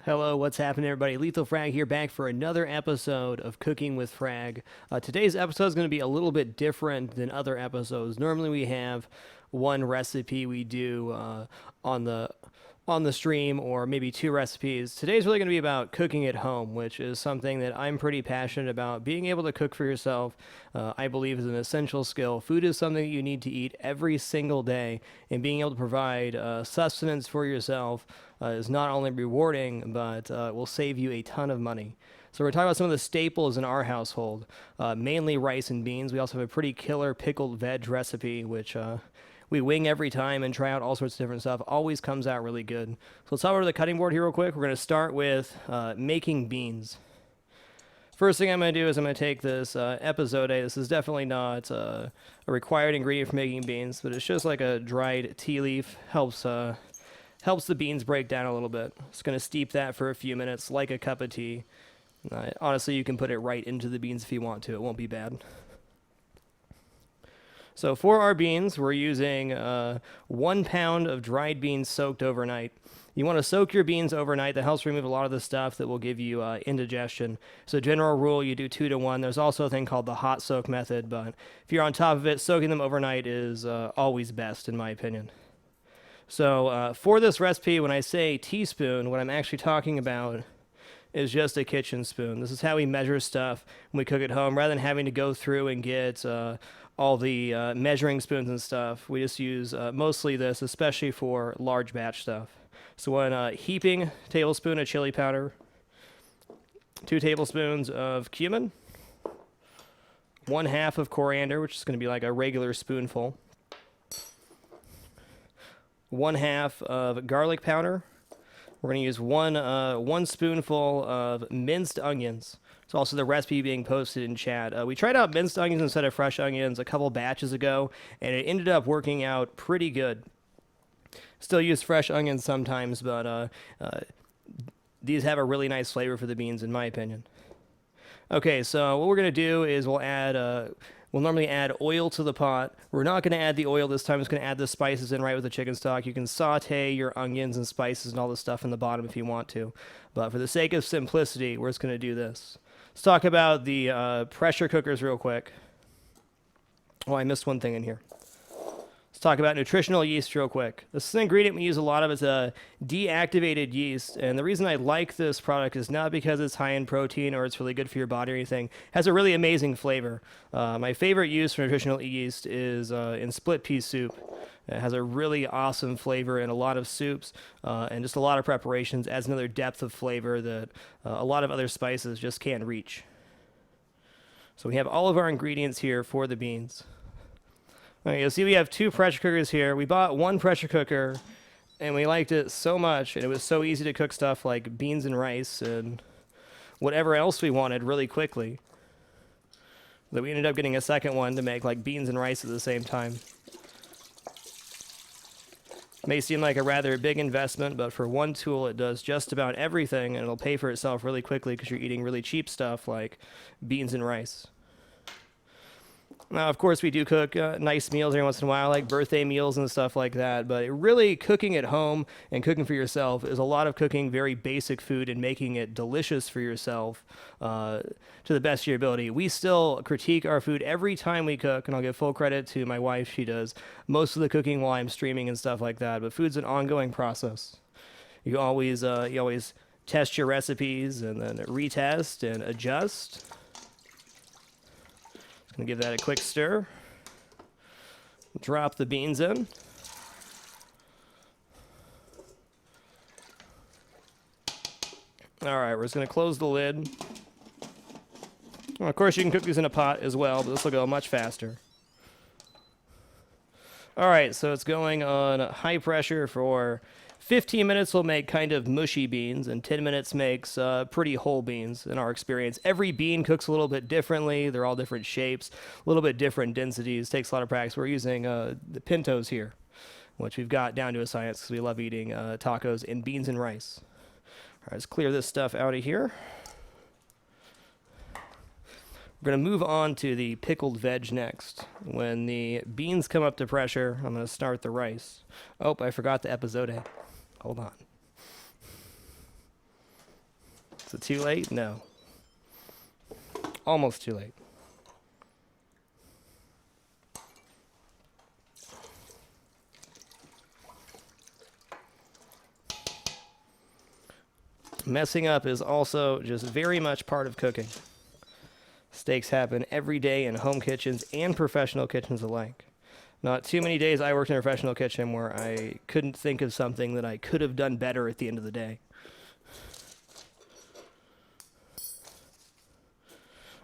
Hello, what's happening, everybody? LethalFrag here, back for another episode of Cooking with Frag. Today's episode is going to be a little bit different than other episodes. Normally, we have one recipe we do on the stream, or maybe two recipes. Today's really going to be about cooking at home, which is something that I'm pretty passionate about. Being able to cook for yourself, I believe, is an essential skill. Food is something that you need to eat every single day, and being able to provide sustenance for yourself is not only rewarding, but will save you a ton of money. So we're talking about some of the staples in our household, mainly rice and beans. We also have a pretty killer pickled veg recipe, which we wing every time and try out all sorts of different stuff. Always comes out really good. So let's hop over to the cutting board here real quick. We're going to start with making beans. First thing I'm going to do is I'm going to take this episode. This is definitely not a required ingredient for making beans, but it's just like a dried tea leaf. Helps the beans break down a little bit. Just going to steep that for a few minutes like a cup of tea. Honestly, you can put it right into the beans if you want to. It won't be bad. So for our beans, we're using 1 pound of dried beans soaked overnight. You want to soak your beans overnight. That helps remove a lot of the stuff that will give you indigestion. So general rule, you do 2 to 1. There's also a thing called the hot soak method, but if you're on top of it, soaking them overnight is always best, in my opinion. So for this recipe, when I say teaspoon, what I'm actually talking about is just a kitchen spoon. This is how we measure stuff when we cook at home. Rather than having to go through and get all the measuring spoons and stuff, we just use mostly this, especially for large batch stuff. So 1 heaping tablespoon of chili powder, 2 tablespoons of cumin, 1/2 of coriander, which is going to be like a regular spoonful, 1/2 of garlic powder. We're going to use one spoonful of minced onions. It's also the recipe being posted in chat. We tried out minced onions instead of fresh onions a couple batches ago, and it ended up working out pretty good. Still use fresh onions sometimes, but these have a really nice flavor for the beans, in my opinion. Okay, so what we're going to do is we'll normally add oil to the pot. We're not going to add the oil this time. We're just going to add the spices in right with the chicken stock. You can saute your onions and spices and all the stuff in the bottom if you want to. But for the sake of simplicity, we're just going to do this. Let's talk about the pressure cookers real quick. Oh, I missed one thing in here. Let's talk about nutritional yeast real quick. This is an ingredient we use a lot of. It's a deactivated yeast, and the reason I like this product is not because it's high in protein or it's really good for your body or anything. It has a really amazing flavor. My favorite use for nutritional yeast is in split pea soup. It has a really awesome flavor in a lot of soups and just a lot of preparations. Adds another depth of flavor that a lot of other spices just can't reach. So we have all of our ingredients here for the beans. Okay, you'll see we have 2 pressure cookers here. We bought 1 pressure cooker, and we liked it so much, and it was so easy to cook stuff like beans and rice and whatever else we wanted really quickly, that we ended up getting a second one to make like beans and rice at the same time. May seem like a rather big investment, but for 1 tool, it does just about everything, and it'll pay for itself really quickly because you're eating really cheap stuff like beans and rice. Now, of course, we do cook nice meals every once in a while, like birthday meals and stuff like that, but really cooking at home and cooking for yourself is a lot of cooking very basic food and making it delicious for yourself to the best of your ability. We still critique our food every time we cook, and I'll give full credit to my wife. She does most of the cooking while I'm streaming and stuff like that, but food's an ongoing process. You always test your recipes and then retest and adjust. Gonna give that a quick stir. Drop the beans in. All right, we're just gonna close the lid. Well, of course, you can cook these in a pot as well, but this will go much faster. All right, so it's going on high pressure for 15 minutes. Will make kind of mushy beans, and 10 minutes makes pretty whole beans in our experience. Every bean cooks a little bit differently. They're all different shapes, a little bit different densities. Takes a lot of practice. We're using the pintos here, which we've got down to a science because we love eating tacos in beans and rice. All right, let's clear this stuff out of here. We're going to move on to the pickled veg next. When the beans come up to pressure, I'm going to start the rice. Oh, I forgot the episode. Hold on. Is it too late? No. Almost too late. Messing up is also just very much part of cooking. Mistakes happen every day in home kitchens and professional kitchens alike. Not too many days I worked in a professional kitchen where I couldn't think of something that I could have done better at the end of the day.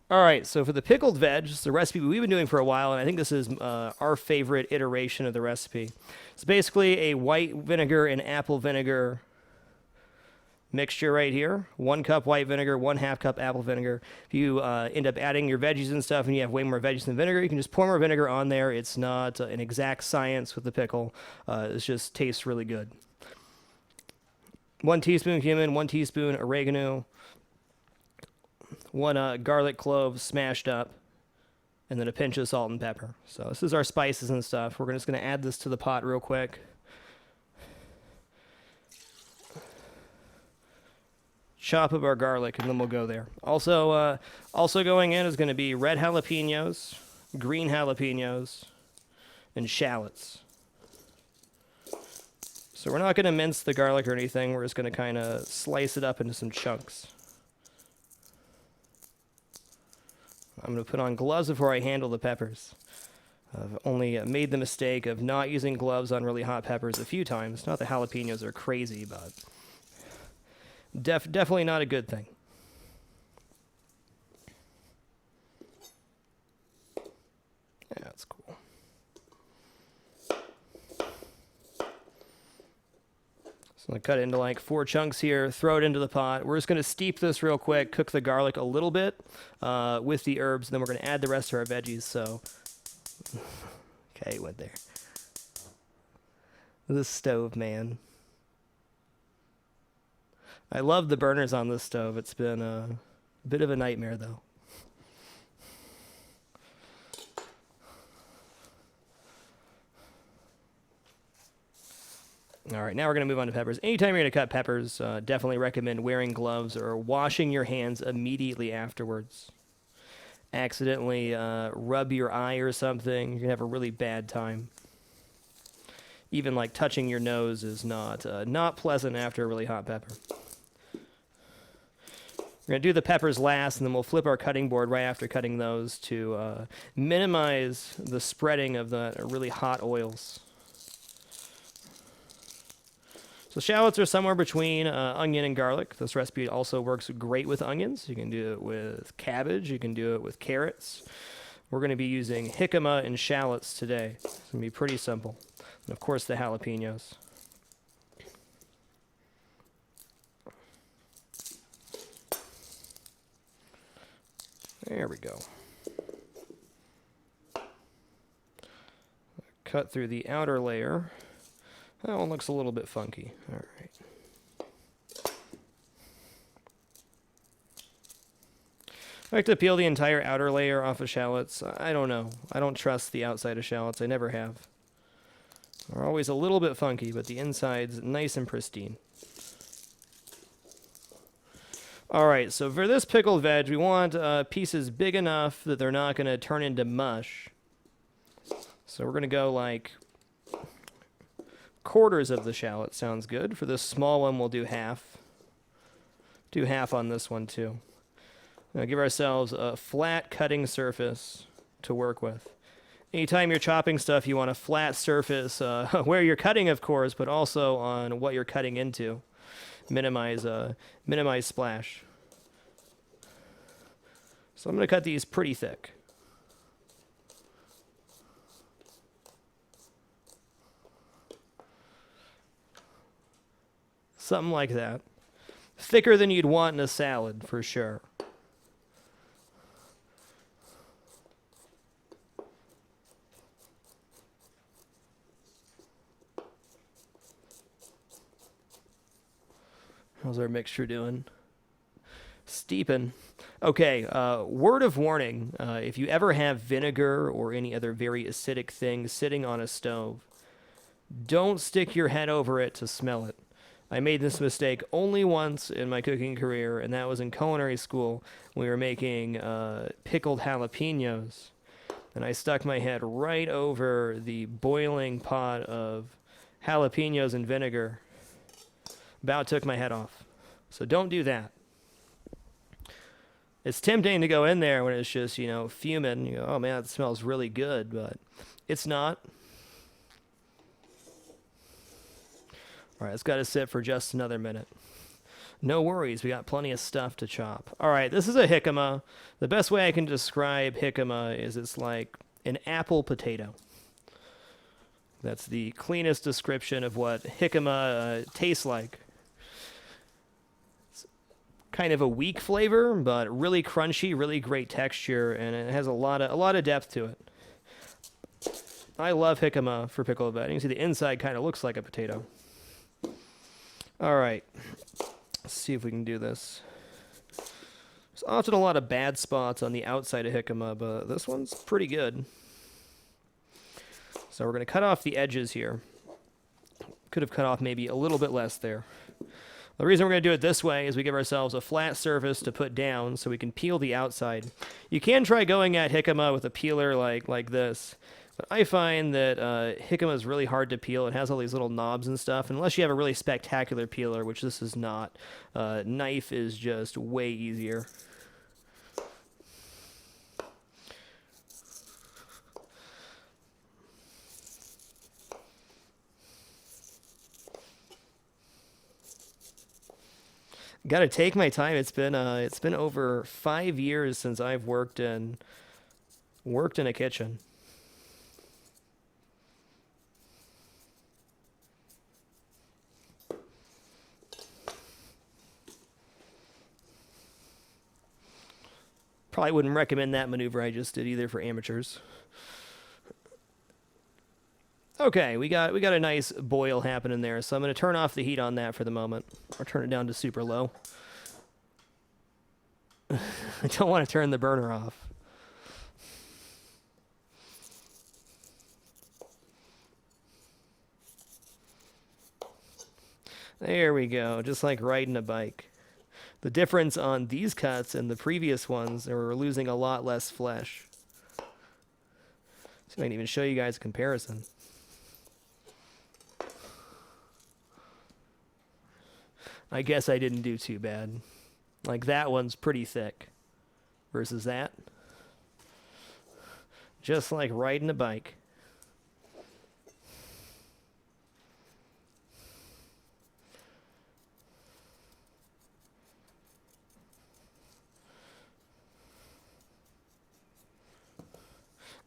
All right, so for the pickled veg, it's the recipe we've been doing for a while, and I think this is our favorite iteration of the recipe. It's basically a white vinegar and apple vinegar mixture right here. 1 cup white vinegar, 1/2 cup apple vinegar. If you end up adding your veggies and stuff and you have way more veggies than vinegar, you can just pour more vinegar on there. It's not an exact science with the pickle. It just tastes really good. 1 teaspoon cumin, 1 teaspoon oregano, 1 garlic clove smashed up, and then a pinch of salt and pepper. So this is our spices and stuff. We're just going to add this to the pot real quick. Chop up our garlic, and then we'll go there. Also going in is going to be red jalapenos, green jalapenos, and shallots. So we're not going to mince the garlic or anything. We're just going to kind of slice it up into some chunks. I'm going to put on gloves before I handle the peppers. I've only made the mistake of not using gloves on really hot peppers a few times. Not that jalapenos are crazy, but definitely not a good thing. Yeah, that's cool. So I'm going to cut it into like 4 chunks here, throw it into the pot. We're just going to steep this real quick, cook the garlic a little bit with the herbs, and then we're going to add the rest of our veggies. So, okay, went there. This stove, man. I love the burners on this stove. It's been a bit of a nightmare, though. All right, now we're going to move on to peppers. Anytime you're going to cut peppers, definitely recommend wearing gloves or washing your hands immediately afterwards. Accidentally rub your eye or something, you're going to have a really bad time. Even like touching your nose is not pleasant after a really hot pepper. We're going to do the peppers last, and then we'll flip our cutting board right after cutting those to minimize the spreading of the really hot oils. So shallots are somewhere between onion and garlic. This recipe also works great with onions. You can do it with cabbage. You can do it with carrots. We're going to be using jicama and shallots today. It's going to be pretty simple. And of course the jalapenos. There we go. Cut through the outer layer. That one looks a little bit funky. All right. I like to peel the entire outer layer off of shallots. I don't know. I don't trust the outside of shallots. I never have. They're always a little bit funky, but the inside's nice and pristine. All right, so for this pickled veg, we want pieces big enough that they're not going to turn into mush. So we're going to go like quarters of the shallot. Sounds good. For this small one, we'll do half. Do half on this one, too. Now give ourselves a flat cutting surface to work with. Anytime you're chopping stuff, you want a flat surface where you're cutting, of course, but also on what you're cutting into. Minimize splash. So I'm going to cut these pretty thick. Something like that. Thicker than you'd want in a salad, for sure. How's our mixture doing? Steeping. Okay, word of warning. If you ever have vinegar or any other very acidic thing sitting on a stove, don't stick your head over it to smell it. I made this mistake only once in my cooking career, and that was in culinary school. We were making pickled jalapenos, and I stuck my head right over the boiling pot of jalapenos and vinegar. About took my head off. So don't do that. It's tempting to go in there when it's just, fuming. You go, oh man, it smells really good, but it's not. All right, it's got to sit for just another minute. No worries, we got plenty of stuff to chop. All right, this is a jicama. The best way I can describe jicama is it's like an apple potato. That's the cleanest description of what jicama tastes like. It's kind of a weak flavor, but really crunchy, really great texture, and it has a lot of depth to it. I love jicama for pickled veg. You can see the inside kind of looks like a potato. All right, let's see if we can do this. There's often a lot of bad spots on the outside of jicama, but this one's pretty good. So we're going to cut off the edges here. Could have cut off maybe a little bit less there. The reason we're going to do it this way is we give ourselves a flat surface to put down so we can peel the outside. You can try going at jicama with a peeler like this. But I find that jicama is really hard to peel. It has all these little knobs and stuff. Unless you have a really spectacular peeler, which this is not, knife is just way easier. Got to take my time. It's been over 5 years since I've worked in a kitchen. Probably wouldn't recommend that maneuver I just did either for amateurs. Okay, we got a nice boil happening there, so I'm going to turn off the heat on that for the moment, or turn it down to super low. I don't want to turn the burner off. There we go, just like riding a bike. The difference on these cuts and the previous ones, they were losing a lot less flesh. So I can even show you guys a comparison. I guess I didn't do too bad. Like that one's pretty thick versus that. Just like riding a bike.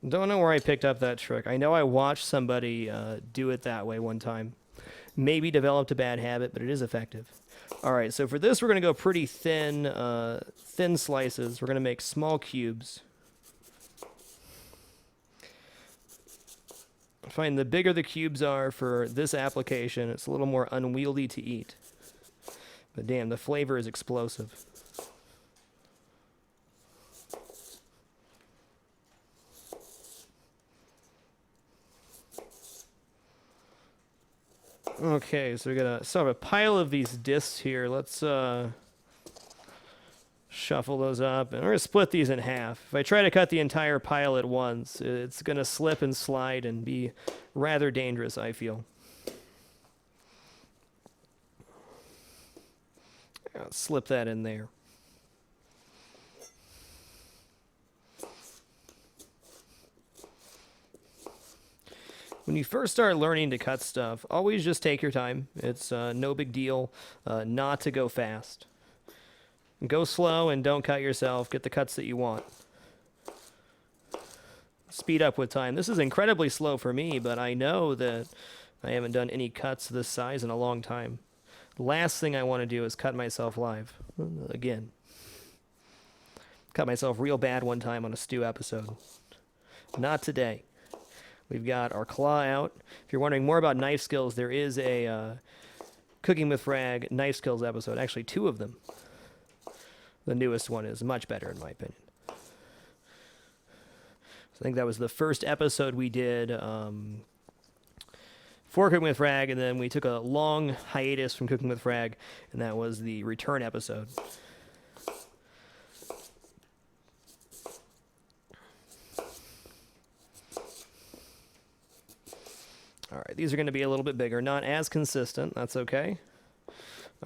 Don't know where I picked up that trick. I know I watched somebody do it that way one time. Maybe developed a bad habit, but it is effective. All right, so for this, we're going to go pretty thin slices. We're going to make small cubes. I find the bigger the cubes are for this application, it's a little more unwieldy to eat. But damn, the flavor is explosive. Okay, so we got a pile of these discs here. Let's shuffle those up, and we're gonna split these in half. If I try to cut the entire pile at once, it's gonna slip and slide and be rather dangerous, I feel. I'll slip that in there. When you first start learning to cut stuff, always just take your time. It's no big deal not to go fast. Go slow and don't cut yourself. Get the cuts that you want. Speed up with time. This is incredibly slow for me, but I know that I haven't done any cuts this size in a long time. Last thing I want to do is cut myself live. Again. Cut myself real bad one time on a stew episode. Not today. We've got our claw out. If you're wondering more about knife skills, there is a Cooking with Frag knife skills episode. Actually, 2 of them. The newest one is much better, in my opinion. So I think that was the first episode we did for Cooking with Frag, and then we took a long hiatus from Cooking with Frag, and that was the return episode. All right, these are going to be a little bit bigger, not as consistent. That's okay.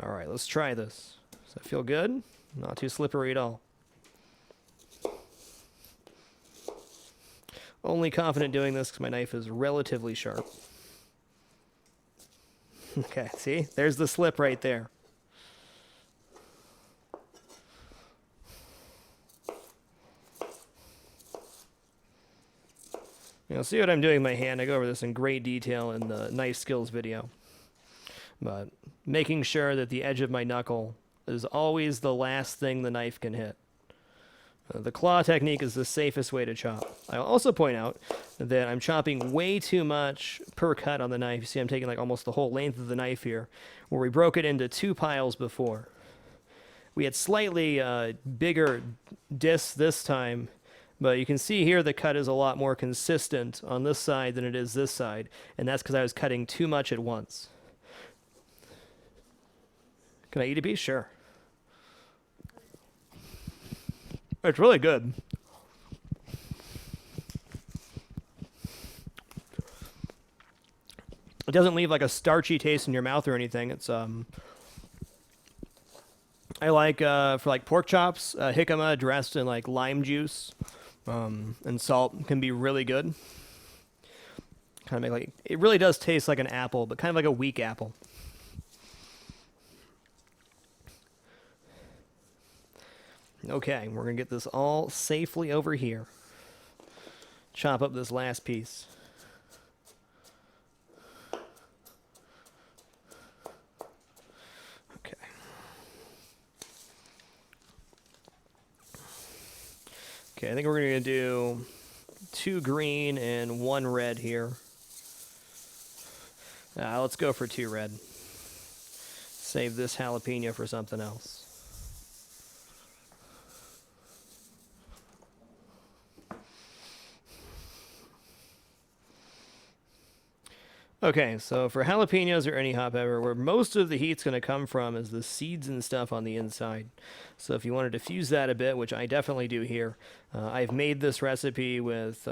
All right, let's try this. Does that feel good? Not too slippery at all. Only confident doing this because my knife is relatively sharp. Okay, see? There's the slip right there. You'll see what I'm doing with my hand. I go over this in great detail in the knife skills video. But making sure that the edge of my knuckle is always the last thing the knife can hit. The claw technique is the safest way to chop. I'll also point out that I'm chopping way too much per cut on the knife. You see I'm taking like almost the whole length of the knife here, where we broke it into 2 piles before. We had slightly bigger discs this time, but you can see here the cut is a lot more consistent on this side than it is this side, and that's because I was cutting too much at once. Can I eat a piece? Sure. It's really good. It doesn't leave like a starchy taste in your mouth or anything. It's I like for like pork chops, jicama dressed in like lime juice and salt can be really good. Kind of make like it really does taste like an apple, but kind of like a weak apple. Okay, we're going to get this all safely over here. Chop up this last piece. Okay. Okay, I think we're going to do 2 green and 1 red here. Let's go for 2 red. Save this jalapeno for something else. Okay, so for jalapenos or any hot pepper, where most of the heat's going to come from is the seeds and stuff on the inside. So if you want to diffuse that a bit, which I definitely do here, I've made this recipe with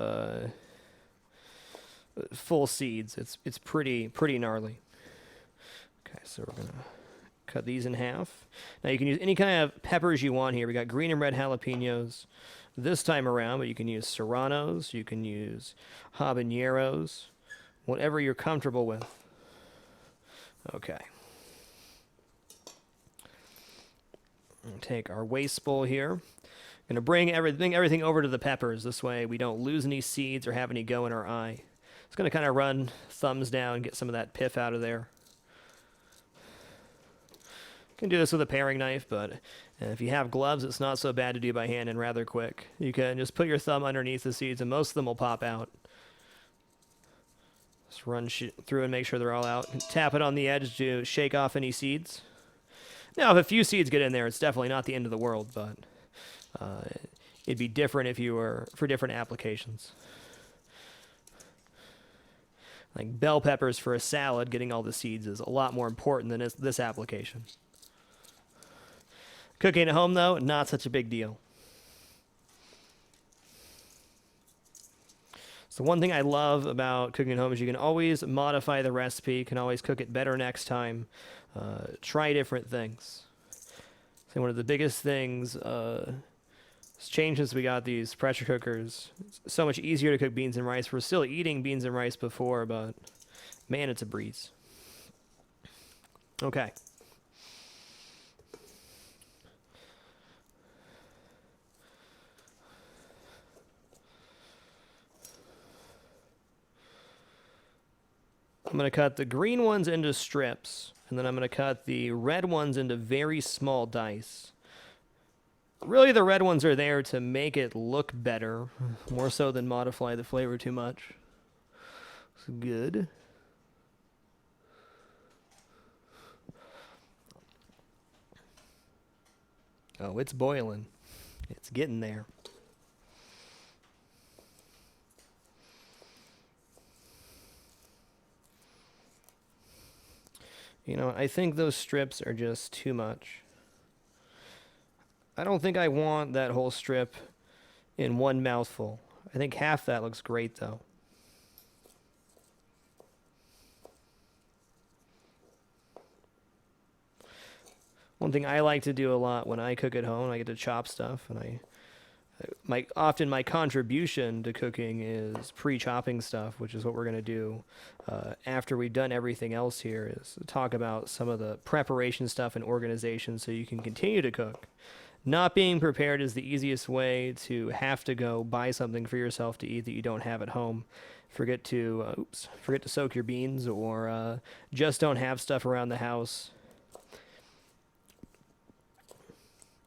full seeds. It's pretty gnarly. Okay, so we're going to cut these in half. Now you can use any kind of peppers you want here. We got green and red jalapenos this time around, but you can use serranos, you can use habaneros, whatever you're comfortable with. Okay. Take our waste bowl here. Going to bring everything over to the peppers. This way we don't lose any seeds or have any go in our eye. It's going to kind of run thumbs down, get some of that pith out of there. You can do this with a paring knife, but if you have gloves, it's not so bad to do by hand and rather quick. You can just put your thumb underneath the seeds and most of them will pop out. Just run through and make sure they're all out. Tap it on the edge to shake off any seeds. Now, if a few seeds get in there, it's definitely not the end of the world, but it'd be different if you were for different applications. Like bell peppers for a salad, getting all the seeds is a lot more important than this application. Cooking at home, though, not such a big deal. So one thing I love about cooking at home is you can always modify the recipe, you can always cook it better next time, try different things. So one of the biggest things has changed since we got these pressure cookers. It's so much easier to cook beans and rice. We're still eating beans and rice before, but man, it's a breeze. Okay. I'm going to cut the green ones into strips, and then I'm going to cut the red ones into very small dice. Really, the red ones are there to make it look better, more so than modify the flavor too much. It's good. Oh, it's boiling. It's getting there. You know, I think those strips are just too much. I don't think I want that whole strip in one mouthful. I think half that looks great, though. One thing I like to do a lot when I cook at home, I get to chop stuff, and often my contribution to cooking is pre-chopping stuff, which is what we're going to do after we've done everything else here, is talk about some of the preparation stuff and organization so you can continue to cook. Not being prepared is the easiest way to have to go buy something for yourself to eat that you don't have at home. Forget to soak your beans, or just don't have stuff around the house.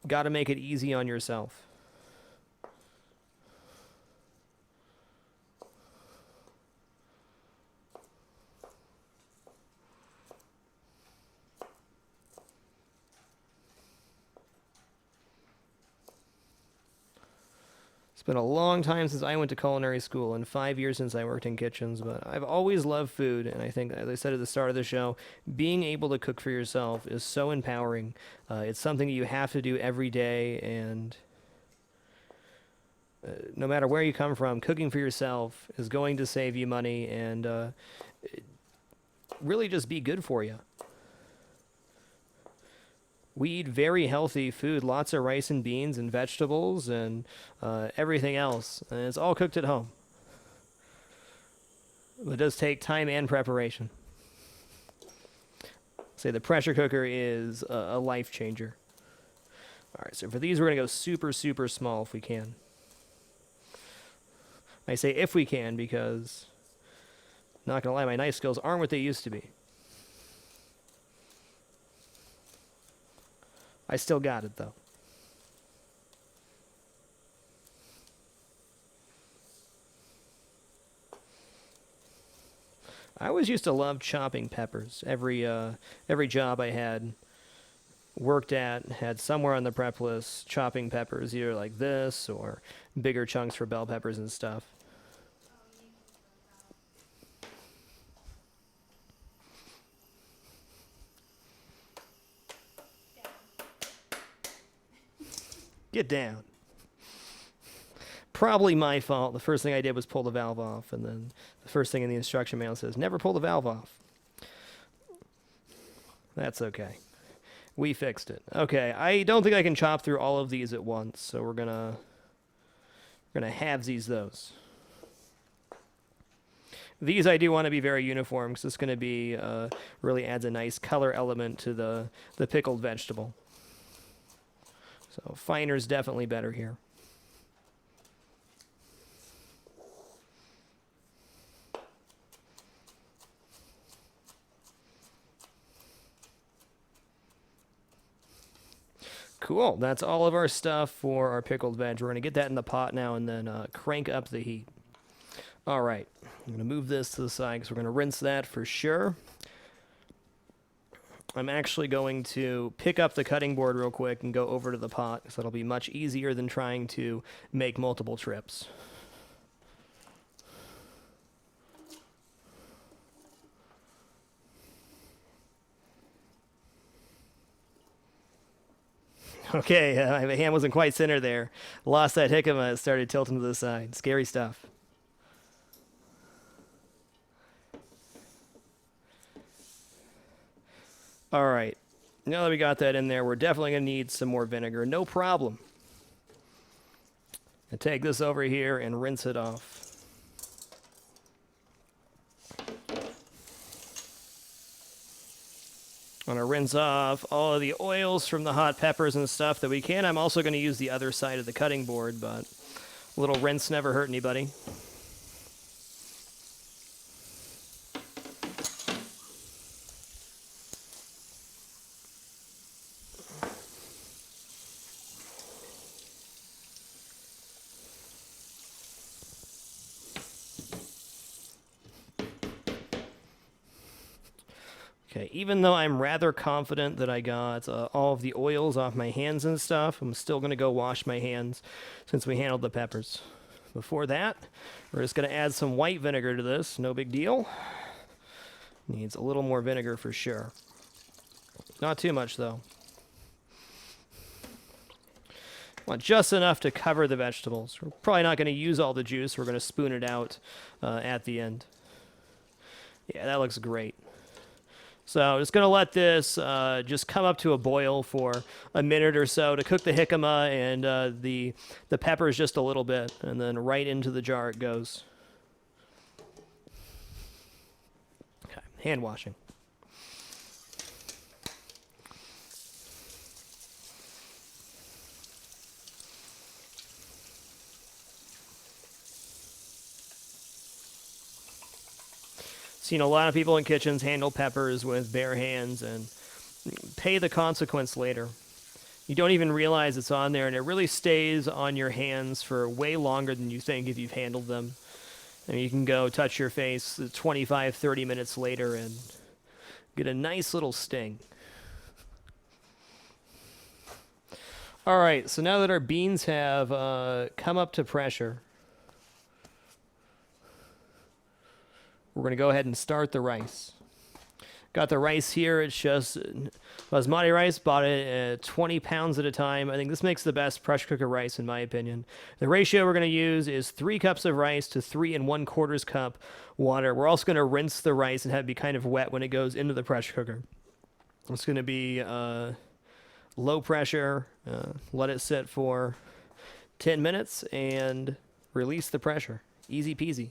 Got to make it easy on yourself. It's been a long time since I went to culinary school and 5 years since I worked in kitchens, but I've always loved food, and I think, as I said at the start of the show, being able to cook for yourself is so empowering. It's something that you have to do every day, and no matter where you come from, cooking for yourself is going to save you money and really just be good for you. We eat very healthy food, lots of rice and beans and vegetables and everything else. And it's all cooked at home. It does take time and preparation. Say the pressure cooker is a life changer. All right, so for these, we're going to go super, super small if we can. I say if we can because, not going to lie, my knife skills aren't what they used to be. I still got it, though. I always used to love chopping peppers. Every job I had worked at had somewhere on the prep list chopping peppers, either like this or bigger chunks for bell peppers and stuff. Get down. Probably my fault. The first thing I did was pull the valve off, and then the first thing in the instruction manual says, never pull the valve off. That's okay. We fixed it. Okay, I don't think I can chop through all of these at once, so we're gonna halvesies those. These I do want to be very uniform, because it's going to be really adds a nice color element to the pickled vegetable. So finer is definitely better here. Cool. That's all of our stuff for our pickled veg. We're going to get that in the pot now and then crank up the heat. All right. I'm going to move this to the side because we're going to rinse that for sure. I'm actually going to pick up the cutting board real quick and go over to the pot, so that'll be much easier than trying to make multiple trips. Okay, my hand wasn't quite centered there. Lost that jicama, it started tilting to the side. Scary stuff. All right, now that we got that in there, we're definitely going to need some more vinegar. No problem. And take this over here and rinse it off. I'm going to rinse off all of the oils from the hot peppers and stuff that we can. I'm also going to use the other side of the cutting board, but a little rinse never hurt anybody. Okay, even though I'm rather confident that I got all of the oils off my hands and stuff, I'm still going to go wash my hands since we handled the peppers. Before that, we're just going to add some white vinegar to this. No big deal. Needs a little more vinegar for sure. Not too much, though. Want just enough to cover the vegetables. We're probably not going to use all the juice. We're going to spoon it out at the end. Yeah, that looks great. So just going to let this just come up to a boil for a minute or so to cook the jicama and the peppers just a little bit. And then right into the jar it goes. Okay, hand washing. Seen a lot of people in kitchens handle peppers with bare hands and pay the consequence later. You don't even realize it's on there, and it really stays on your hands for way longer than you think if you've handled them. And you can go touch your face 25, 30 minutes later and get a nice little sting. All right, so now that our beans have come up to pressure, we're going to go ahead and start the rice. Got the rice here. It's just basmati rice. Bought it at 20 pounds at a time. I think this makes the best pressure cooker rice in my opinion. The ratio we're going to use is 3 cups of rice to 3 1/4 cup water. We're also going to rinse the rice and have it be kind of wet when it goes into the pressure cooker. It's going to be low pressure. Let it sit for 10 minutes and release the pressure. Easy peasy.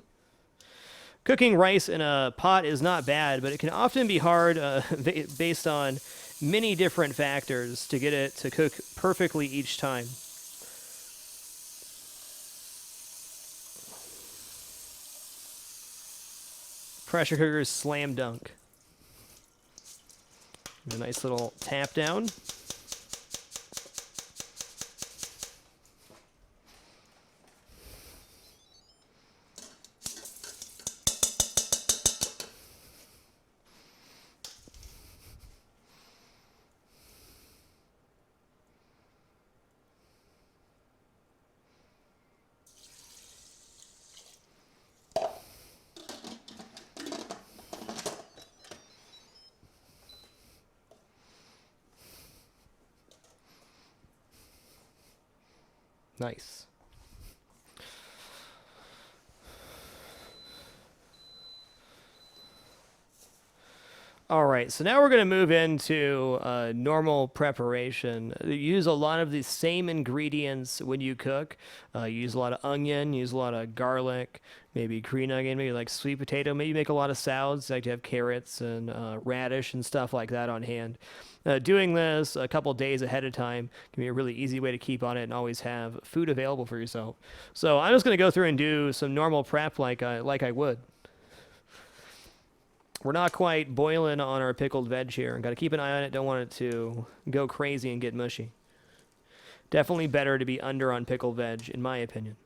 Cooking rice in a pot is not bad, but it can often be hard based on many different factors to get it to cook perfectly each time. Pressure cooker is slam dunk. A nice little tap down. Nice. All right, so now we're going to move into normal preparation. You use a lot of the same ingredients when you cook. You use a lot of onion, use a lot of garlic, maybe green onion, maybe like sweet potato. Maybe you make a lot of salads, like you have carrots and radish and stuff like that on hand. Doing this a couple days ahead of time can be a really easy way to keep on it and always have food available for yourself. So I'm just going to go through and do some normal prep like I would. We're not quite boiling on our pickled veg here. Got to keep an eye on it. Don't want it to go crazy and get mushy. Definitely better to be under on pickled veg, in my opinion.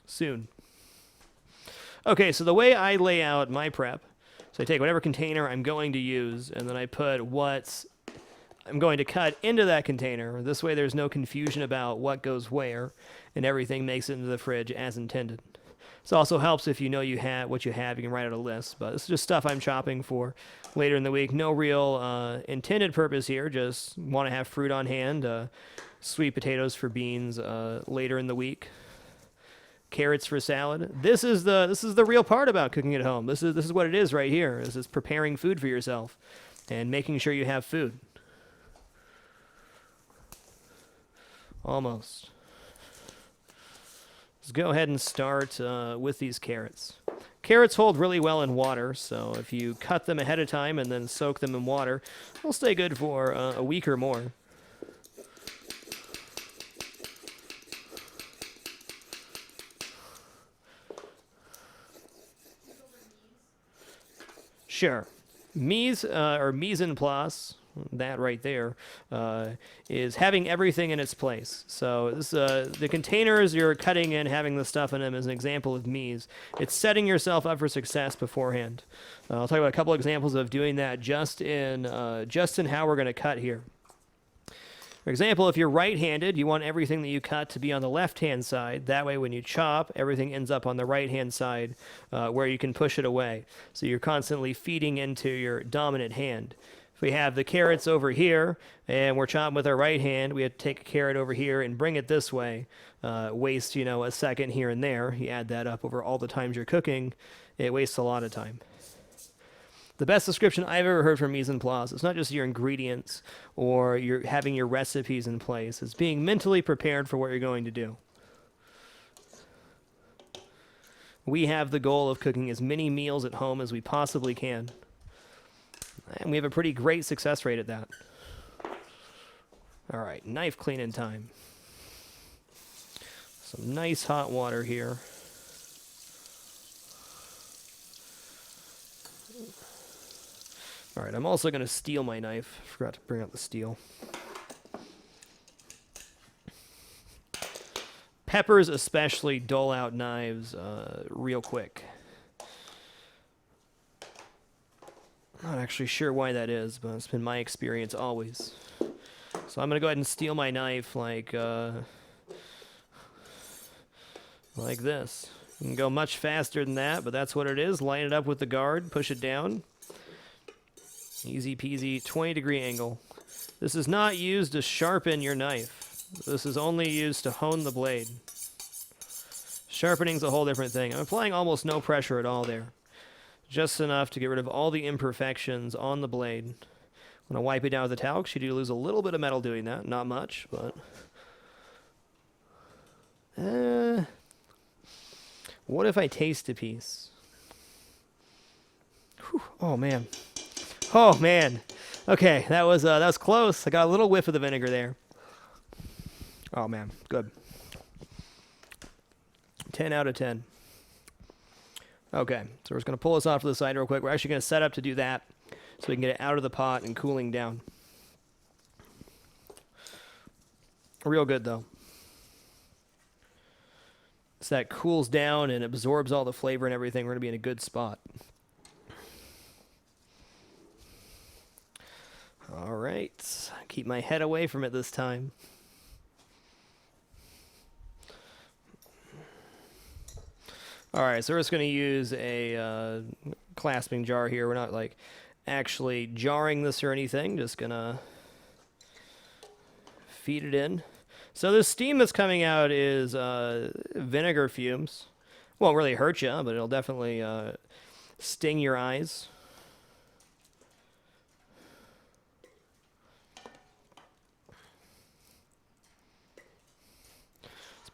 Soon. Okay, so the way I lay out my prep, so I take whatever container I'm going to use, and then I put what I'm going to cut into that container. This way there's no confusion about what goes where, and everything makes it into the fridge as intended. This also helps if you know what you have, you can write out a list. But this is just stuff I'm chopping for later in the week. No real intended purpose here, just want to have fruit on hand. Sweet potatoes for beans later in the week. Carrots for salad. This is the real part about cooking at home. This is what it is right here. This is preparing food for yourself and making sure you have food. Almost. Let's go ahead and start with these carrots. Carrots hold really well in water, so if you cut them ahead of time and then soak them in water, they'll stay good for a week or more. Sure. Mise or mise en place, that right there, is having everything in its place. So this, the containers you're cutting in, having the stuff in them is an example of mise. It's setting yourself up for success beforehand. I'll talk about a couple examples of doing that just in how we're going to cut here. For example, if you're right-handed, you want everything that you cut to be on the left-hand side. That way, when you chop, everything ends up on the right-hand side where you can push it away. So you're constantly feeding into your dominant hand. If we have the carrots over here and we're chopping with our right hand, we have to take a carrot over here and bring it this way. Waste, a second here and there. You add that up over all the times you're cooking, it wastes a lot of time. The best description I've ever heard from mise en place, it's not just your ingredients or you're having your recipes in place. It's being mentally prepared for what you're going to do. We have the goal of cooking as many meals at home as we possibly can. And we have a pretty great success rate at that. All right, knife cleaning time. Some nice hot water here. All right, I'm also going to steel my knife. Forgot to bring out the steel. Peppers especially dull out knives real quick. Not actually sure why that is, but it's been my experience always. So I'm going to go ahead and steel my knife like this. You can go much faster than that, but that's what it is. Line it up with the guard, push it down. Easy peasy, 20-degree angle. This is not used to sharpen your knife. This is only used to hone the blade. Sharpening's a whole different thing. I'm applying almost no pressure at all there. Just enough to get rid of all the imperfections on the blade. When I wipe it down with a towel, you do lose a little bit of metal doing that. Not much, but... what if I taste a piece? Whew. Oh, man. Oh, man. Okay, that was close. I got a little whiff of the vinegar there. Oh, man. Good. 10 out of 10. Okay, so we're just going to pull this off to the side real quick. We're actually going to set up to do that so we can get it out of the pot and cooling down. Real good, though. So that cools down and absorbs all the flavor and everything. We're going to be in a good spot. All right. Keep my head away from it this time. All right, so we're just going to use a clasping jar here. We're not like actually jarring this or anything. Just going to feed it in. So the steam that's coming out is vinegar fumes. Won't really hurt you, but it'll definitely sting your eyes.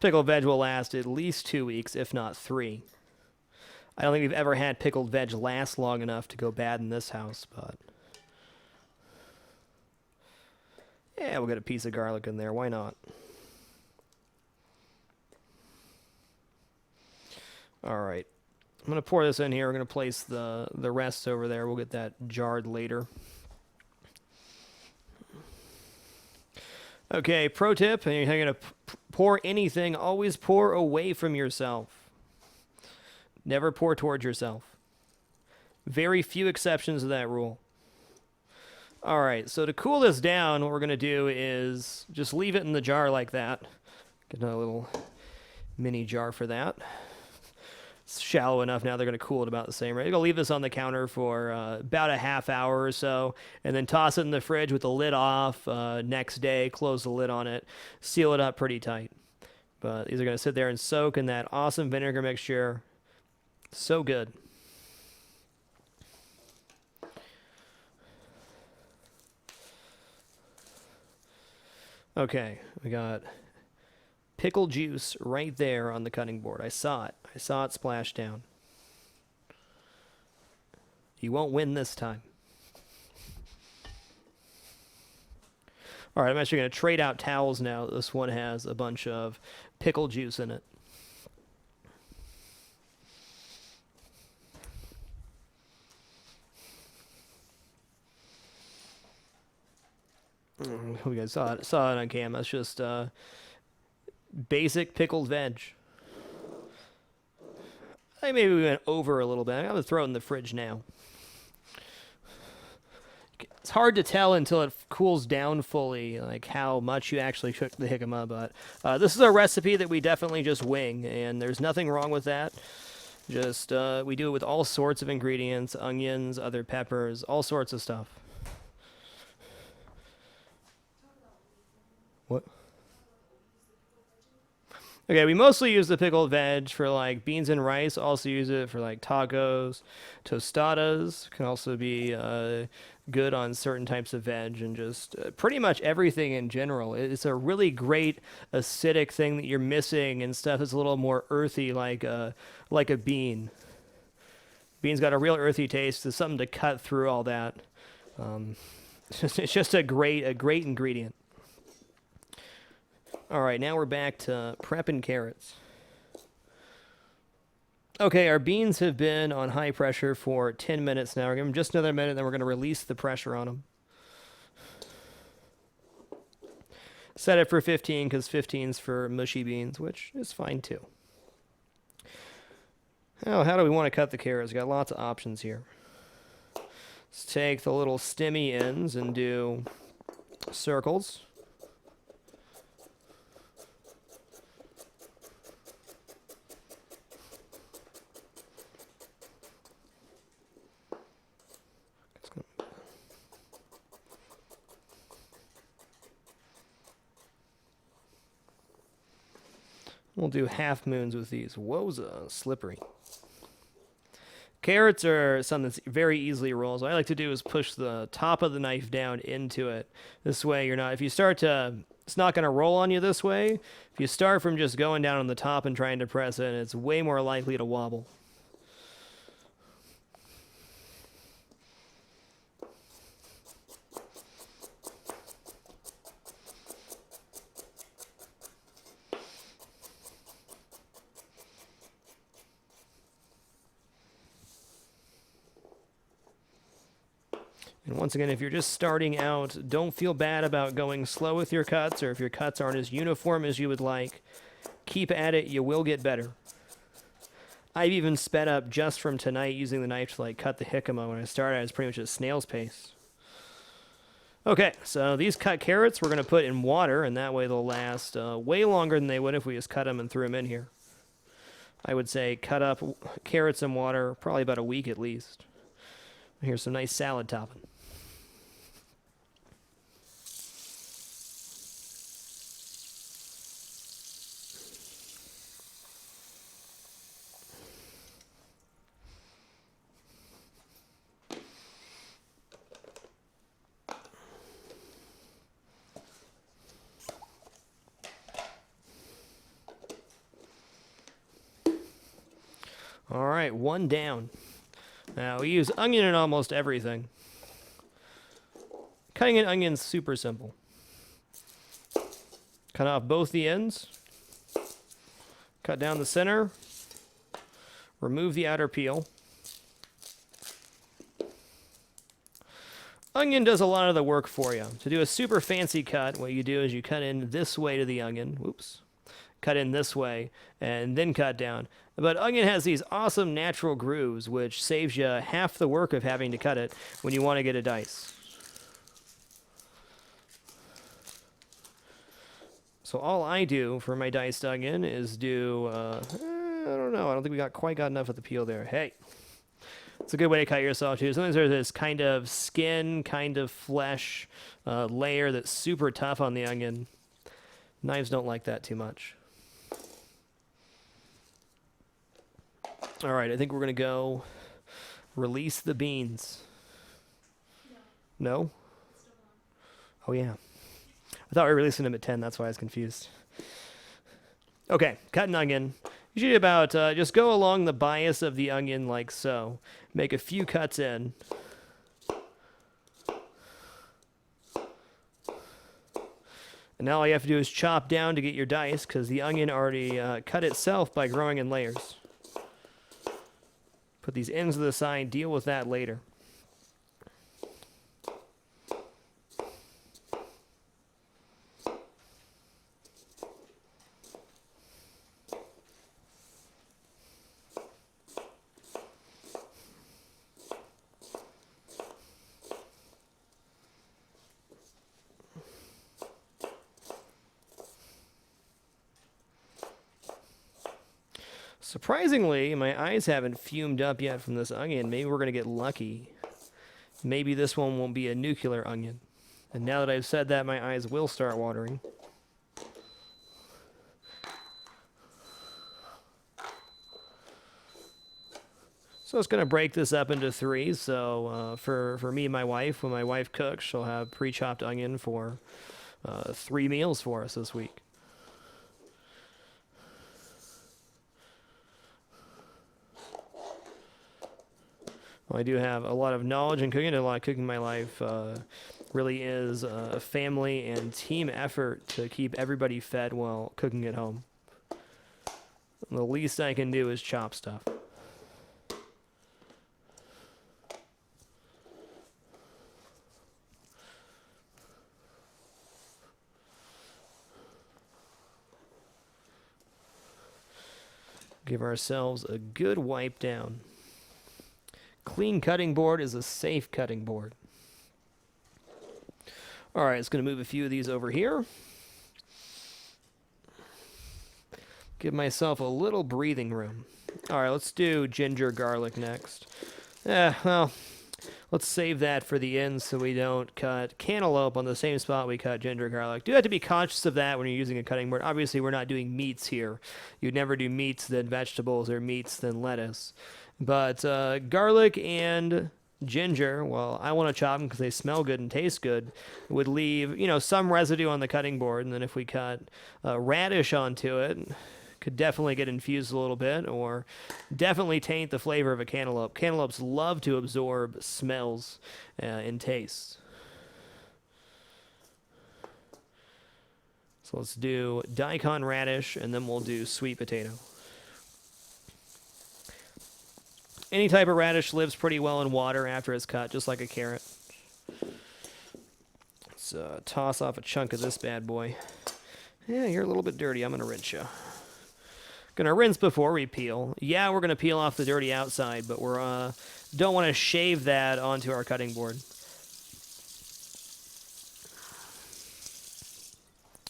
Pickled veg will last at least 2 weeks, if not 3. I don't think we've ever had pickled veg last long enough to go bad in this house, but... yeah, we'll get a piece of garlic in there. Why not? All right. I'm going to pour this in here. We're going to place the rest over there. We'll get that jarred later. Okay, pro tip, and you're going to pour anything, always pour away from yourself. Never pour towards yourself. Very few exceptions to that rule. All right, so to cool this down, what we're going to do is just leave it in the jar like that. Get a little mini jar for that. It's shallow enough now they're going to cool it about the same rate. You're going to leave this on the counter for about a half hour or so, and then toss it in the fridge with the lid off. Next day, close the lid on it, seal it up pretty tight. But these are going to sit there and soak in that awesome vinegar mixture. So good. Okay, we got pickle juice right there on the cutting board. I saw it. I saw it splash down. You won't win this time. All right, I'm actually going to trade out towels now. This one has a bunch of pickle juice in it. You guys saw it on camera. It's just basic pickled veg. I think maybe we went over a little bit. I'm going to throw it in the fridge now. It's hard to tell until it cools down fully, like how much you actually cook the jicama. But this is a recipe that we definitely just wing, and there's nothing wrong with that. Just we do it with all sorts of ingredients, onions, other peppers, all sorts of stuff. What? Okay, we mostly use the pickled veg for like beans and rice. Also use it for like tacos, tostadas. Can also be good on certain types of veg and just pretty much everything in general. It's a really great acidic thing that you're missing and stuff that's a little more earthy, like a bean. Bean's got a real earthy taste. There's something to cut through all that. Um, it's just a great ingredient. All right, now we're back to prepping carrots. Okay, our beans have been on high pressure for 10 minutes now. We're going to give them just another minute, then we're going to release the pressure on them. Set it for 15 because 15's for mushy beans, which is fine too. How do we want to cut the carrots? We've got lots of options here. Let's take the little stemmy ends and do circles. We'll do half moons with these. Wowza, slippery. Carrots are something that's very easily rolls. What I like to do is push the top of the knife down into it. This way you're not, if you start to, it's not going to roll on you this way. If you start from just going down on the top and trying to press it, it's way more likely to wobble. And once again, if you're just starting out, don't feel bad about going slow with your cuts, or if your cuts aren't as uniform as you would like. Keep at it, you will get better. I've even sped up just from tonight using the knife to like cut the jicama. When I started, I was pretty much at snail's pace. Okay, so these cut carrots we're going to put in water, and that way they'll last way longer than they would if we just cut them and threw them in here. I would say cut up carrots in water probably about a week at least. Here's some nice salad topping. All right, one down. Now, we use onion in almost everything. Cutting an onion's super simple. Cut off both the ends. Cut down the center. Remove the outer peel. Onion does a lot of the work for you. To do a super fancy cut, what you do is you cut in this way to the onion. Whoops. Cut in this way, and then cut down. But onion has these awesome natural grooves, which saves you half the work of having to cut it when you want to get a dice. So all I do for my diced onion is do, I don't know, I don't think we quite got enough of the peel there. Hey, it's a good way to cut yourself too. Sometimes there's this kind of skin, kind of flesh layer that's super tough on the onion. Knives don't like that too much. All right, I think we're going to go release the beans. No? Oh, yeah. I thought we were releasing them at 10. That's why I was confused. Okay, cut an onion. Usually about, just go along the bias of the onion like so. Make a few cuts in. And now all you have to do is chop down to get your dice, because the onion already cut itself by growing in layers. Put these ends to the side, deal with that later. Surprisingly, my eyes haven't fumed up yet from this onion. Maybe we're going to get lucky. Maybe this one won't be a nuclear onion. And now that I've said that, my eyes will start watering. So it's going to break this up into 3. So for me and my wife, when my wife cooks, she'll have pre-chopped onion for 3 meals for us this week. Well, I do have a lot of knowledge in cooking, and a lot of cooking in my life. Really is a family and team effort to keep everybody fed while cooking at home. And the least I can do is chop stuff. Give ourselves a good wipe down. Clean cutting board is a safe cutting board. All right, it's going to move a few of these over here. Give myself a little breathing room. All right, let's do ginger garlic next. Well, let's save that for the end so we don't cut cantaloupe on the same spot we cut ginger garlic. Do have to be conscious of that when you're using a cutting board. Obviously, we're not doing meats here. You'd never do meats, then vegetables, or meats, then lettuce. But garlic and ginger, well, I want to chop them because they smell good and taste good, would leave, some residue on the cutting board. And then if we cut radish onto it, could definitely get infused a little bit, or definitely taint the flavor of a cantaloupe. Cantaloupes love to absorb smells and tastes. So let's do daikon radish, and then we'll do sweet potato. Any type of radish lives pretty well in water after it's cut, just like a carrot. Let's toss off a chunk of this bad boy. Yeah, you're a little bit dirty. I'm going to rinse you. Going to rinse before we peel. Yeah, we're going to peel off the dirty outside, but we're don't want to shave that onto our cutting board.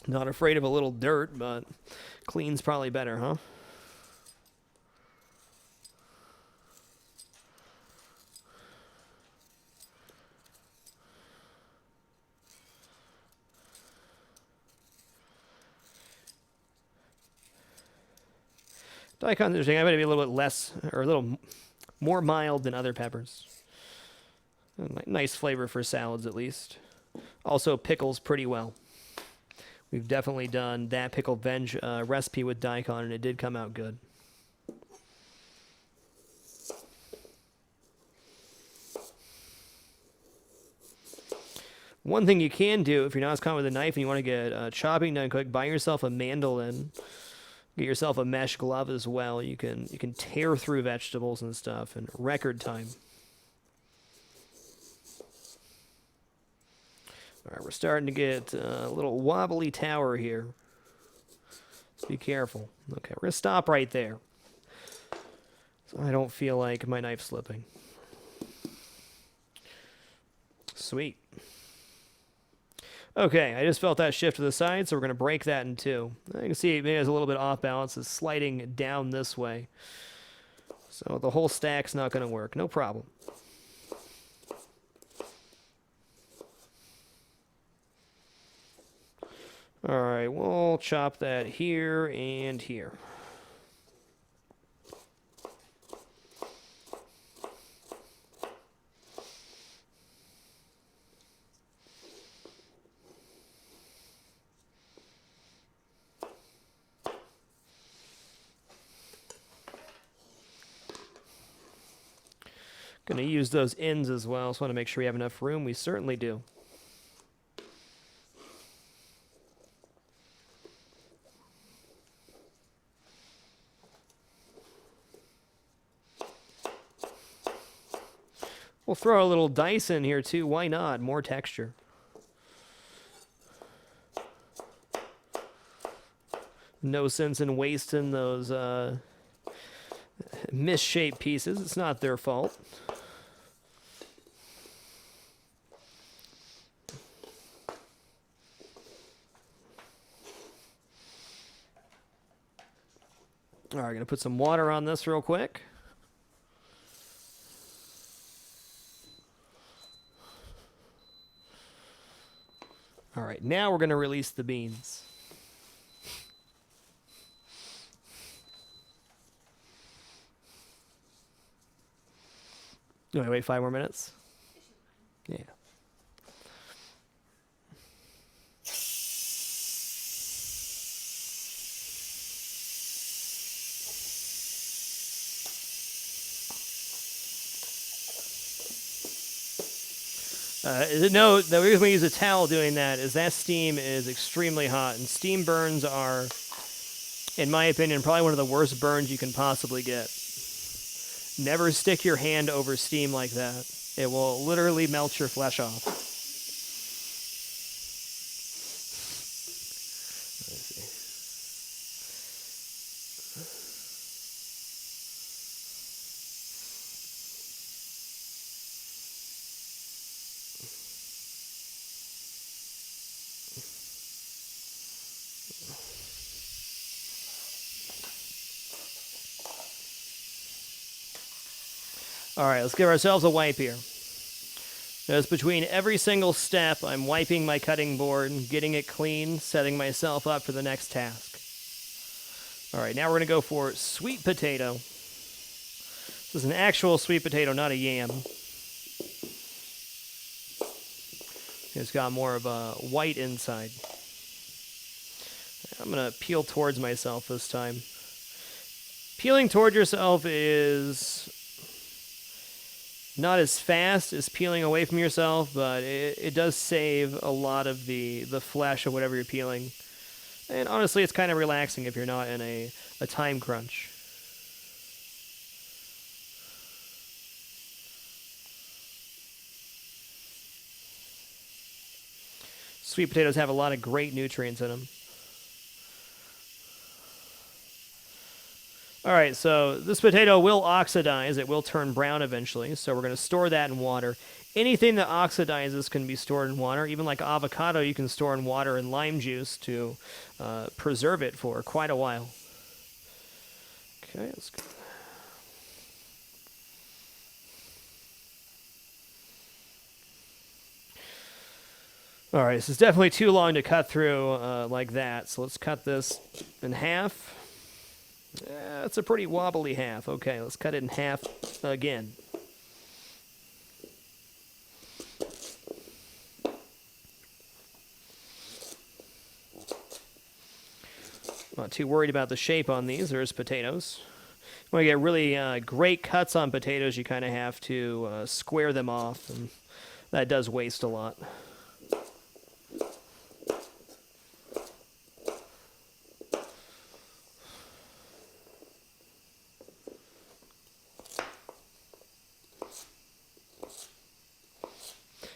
Not afraid of a little dirt, but clean's probably better, huh? Daikon's interesting. I'm going to be a little bit less, or a little more mild than other peppers. Nice flavor for salads, at least. Also pickles pretty well. We've definitely done that pickled veg recipe with daikon, and it did come out good. One thing you can do, if you're not as confident with a knife and you want to get chopping done quick, buy yourself a mandolin. Get yourself a mesh glove as well. You can tear through vegetables and stuff in record time. All right, we're starting to get a little wobbly tower here. Let's be careful. Okay, we're going to stop right there, so I don't feel like my knife's slipping. Sweet. Okay, I just felt that shift to the side, so we're going to break that in 2. You can see maybe it's a little bit off balance. It's sliding down this way. So the whole stack's not going to work. No problem. All right, we'll chop that here and here. Going to use those ends as well, so I want to make sure we have enough room. We certainly do. We'll throw a little dice in here too. Why not? More texture. No sense in wasting those misshaped pieces. It's not their fault. All All right, going to put some water on this real quick. All right, now we're going to release the beans. Do I wait 5 more minutes? Yeah. No, the reason we use a towel doing that is that steam is extremely hot, and steam burns are, in my opinion, probably one of the worst burns you can possibly get. Never stick your hand over steam like that. It will literally melt your flesh off. Let's see. All right, let's give ourselves a wipe here. Notice between every single step, I'm wiping my cutting board, getting it clean, setting myself up for the next task. All right, now we're going to go for sweet potato. This is an actual sweet potato, not a yam. It's got more of a white inside. I'm going to peel towards myself this time. Peeling toward yourself is not as fast as peeling away from yourself, but it does save a lot of the flesh of whatever you're peeling. And honestly, it's kind of relaxing if you're not in a time crunch. Sweet potatoes have a lot of great nutrients in them. All right, so this potato will oxidize. It will turn brown eventually, so we're going to store that in water. Anything that oxidizes can be stored in water. Even like avocado, you can store in water and lime juice to preserve it for quite a while. Okay, let's go. All right, this is definitely too long to cut through like that, so let's cut this in half. That's a pretty wobbly half. Okay, let's cut it in half again. Not too worried about the shape on these. There's potatoes. When you get really great cuts on potatoes, you kind of have to square them off, and that does waste a lot.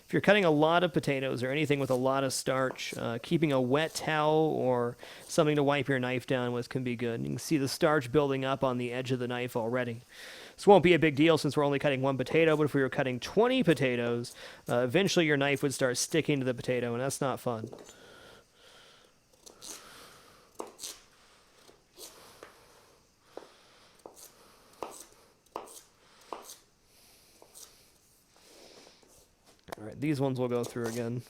If you're cutting a lot of potatoes or anything with a lot of starch, keeping a wet towel or something to wipe your knife down with can be good. You can see the starch building up on the edge of the knife already. This won't be a big deal since we're only cutting one potato, but if we were cutting 20 potatoes, eventually your knife would start sticking to the potato, and that's not fun. All right, these ones we'll go through again.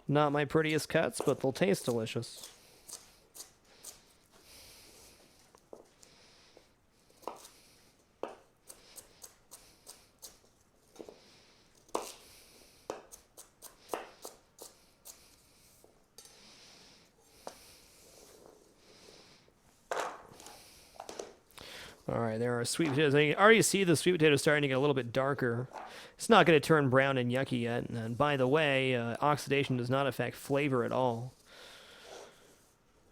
Not my prettiest cuts, but they'll taste delicious. All right, there are sweet potatoes. I already see the sweet potatoes starting to get a little bit darker. It's not going to turn brown and yucky yet. And by the way, oxidation does not affect flavor at all.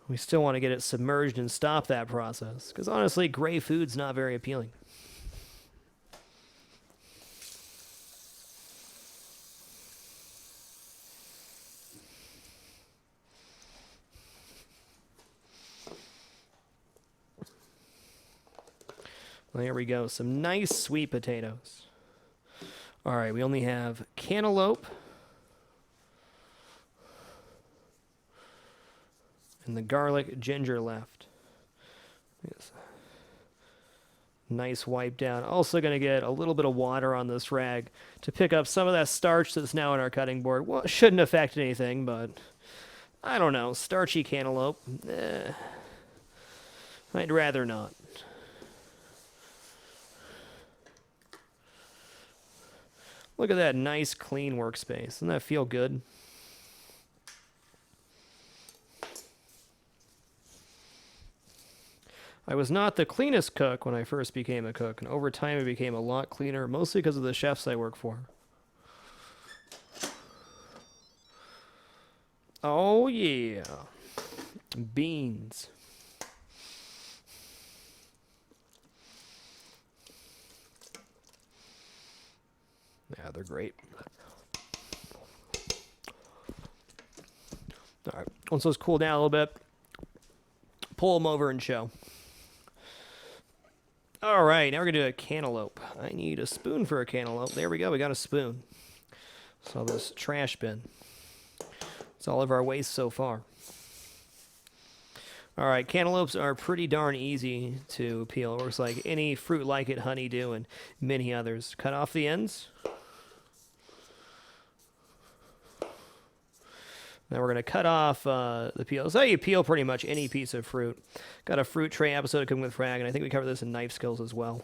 We still want to get it submerged and stop that process. Because honestly, gray food's not very appealing. There we go. Some nice sweet potatoes. All right, we only have cantaloupe. and the garlic ginger left. Yes. Nice wipe down. Also going to get a little bit of water on this rag to pick up some of that starch that's now on our cutting board. Well, it shouldn't affect anything, but I don't know. Starchy cantaloupe. I'd rather not. Look at that nice, clean workspace. Doesn't that feel good? I was not the cleanest cook when I first became a cook, and over time I became a lot cleaner, mostly because of the chefs I work for. Oh, yeah. Beans. Yeah, they're great. All right, once those cool down a little bit, pull them over and show. All right, now we're going to do a cantaloupe. I need a spoon for a cantaloupe. There we go, we got a spoon. So this trash bin. It's all of our waste so far. All right, cantaloupes are pretty darn easy to peel. It works like any fruit like it, honeydew, and many others. Cut off the ends. Now we're going to cut off the peel. That's how you peel pretty much any piece of fruit. Got a fruit tray episode of Cooking with Frag, and I think we covered this in knife skills as well.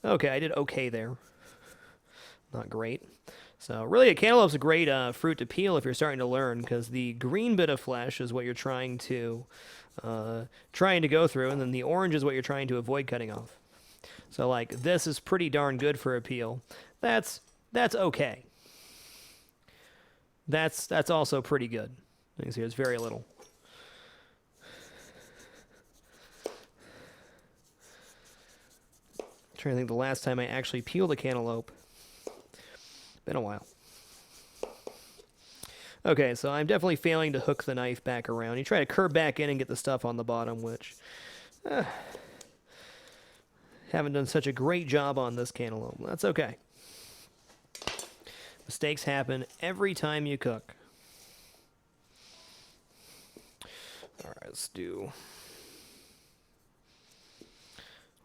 Okay, I did okay there. Not great. So really, a cantaloupe's a great fruit to peel if you're starting to learn, because the green bit of flesh is what you're trying to go through, and then the orange is what you're trying to avoid cutting off. So like this is pretty darn good for a peel. That's okay. That's also pretty good. You can see there's very little. I'm trying to think the last time I actually peeled a cantaloupe. Been a while. Okay, so I'm definitely failing to hook the knife back around. You try to curve back in and get the stuff on the bottom, which haven't done such a great job on this cantaloupe. That's okay. Mistakes happen every time you cook. All right, let's do...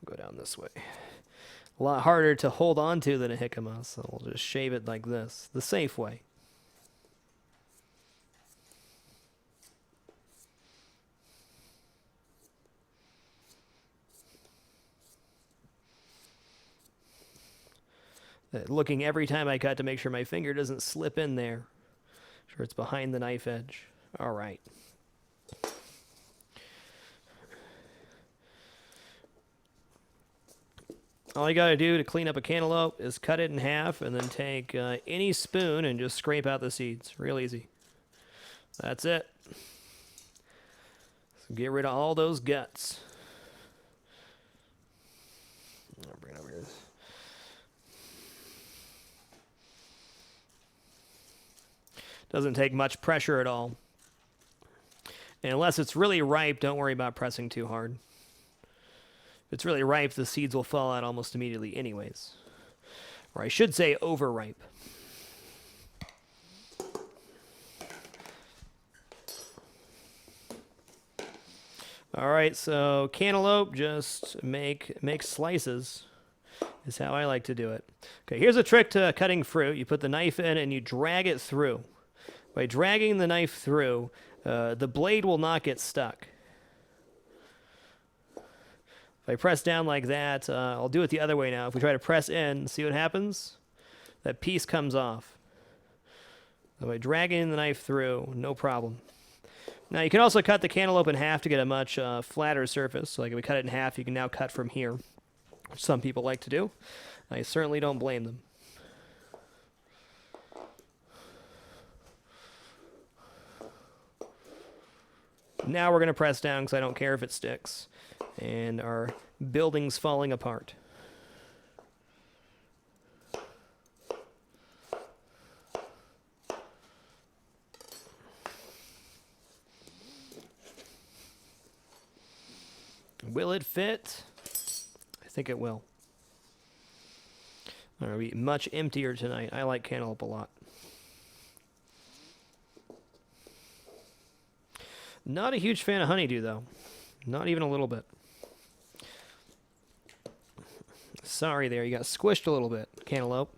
We'll go down this way. A lot harder to hold on to than a jicama, so we'll just shave it like this, the safe way. Looking every time I cut to make sure my finger doesn't slip in there. Sure it's behind the knife edge. All right. All you got to do to clean up a cantaloupe is cut it in half and then take any spoon and just scrape out the seeds. Real easy. That's it. So get rid of all those guts. I'll bring it over here. Doesn't take much pressure at all. And unless it's really ripe, don't worry about pressing too hard. If it's really ripe, the seeds will fall out almost immediately anyways. Or I should say overripe. All right, so cantaloupe, just make slices is how I like to do it. Okay, here's a trick to cutting fruit. You put the knife in and you drag it through. By dragging the knife through, the blade will not get stuck. If I press down like that, I'll do it the other way now. If we try to press in, see what happens? That piece comes off. So by dragging the knife through, no problem. Now you can also cut the cantaloupe in half to get a much flatter surface. So like if we cut it in half, you can now cut from here, which some people like to do. I certainly don't blame them. Now we're going to press down because I don't care if it sticks. And our building's falling apart. Will it fit? I think it will. It'll be much emptier tonight. I like cantaloupe a lot. Not a huge fan of honeydew, though. Not even a little bit. Sorry there, you got squished a little bit, cantaloupe.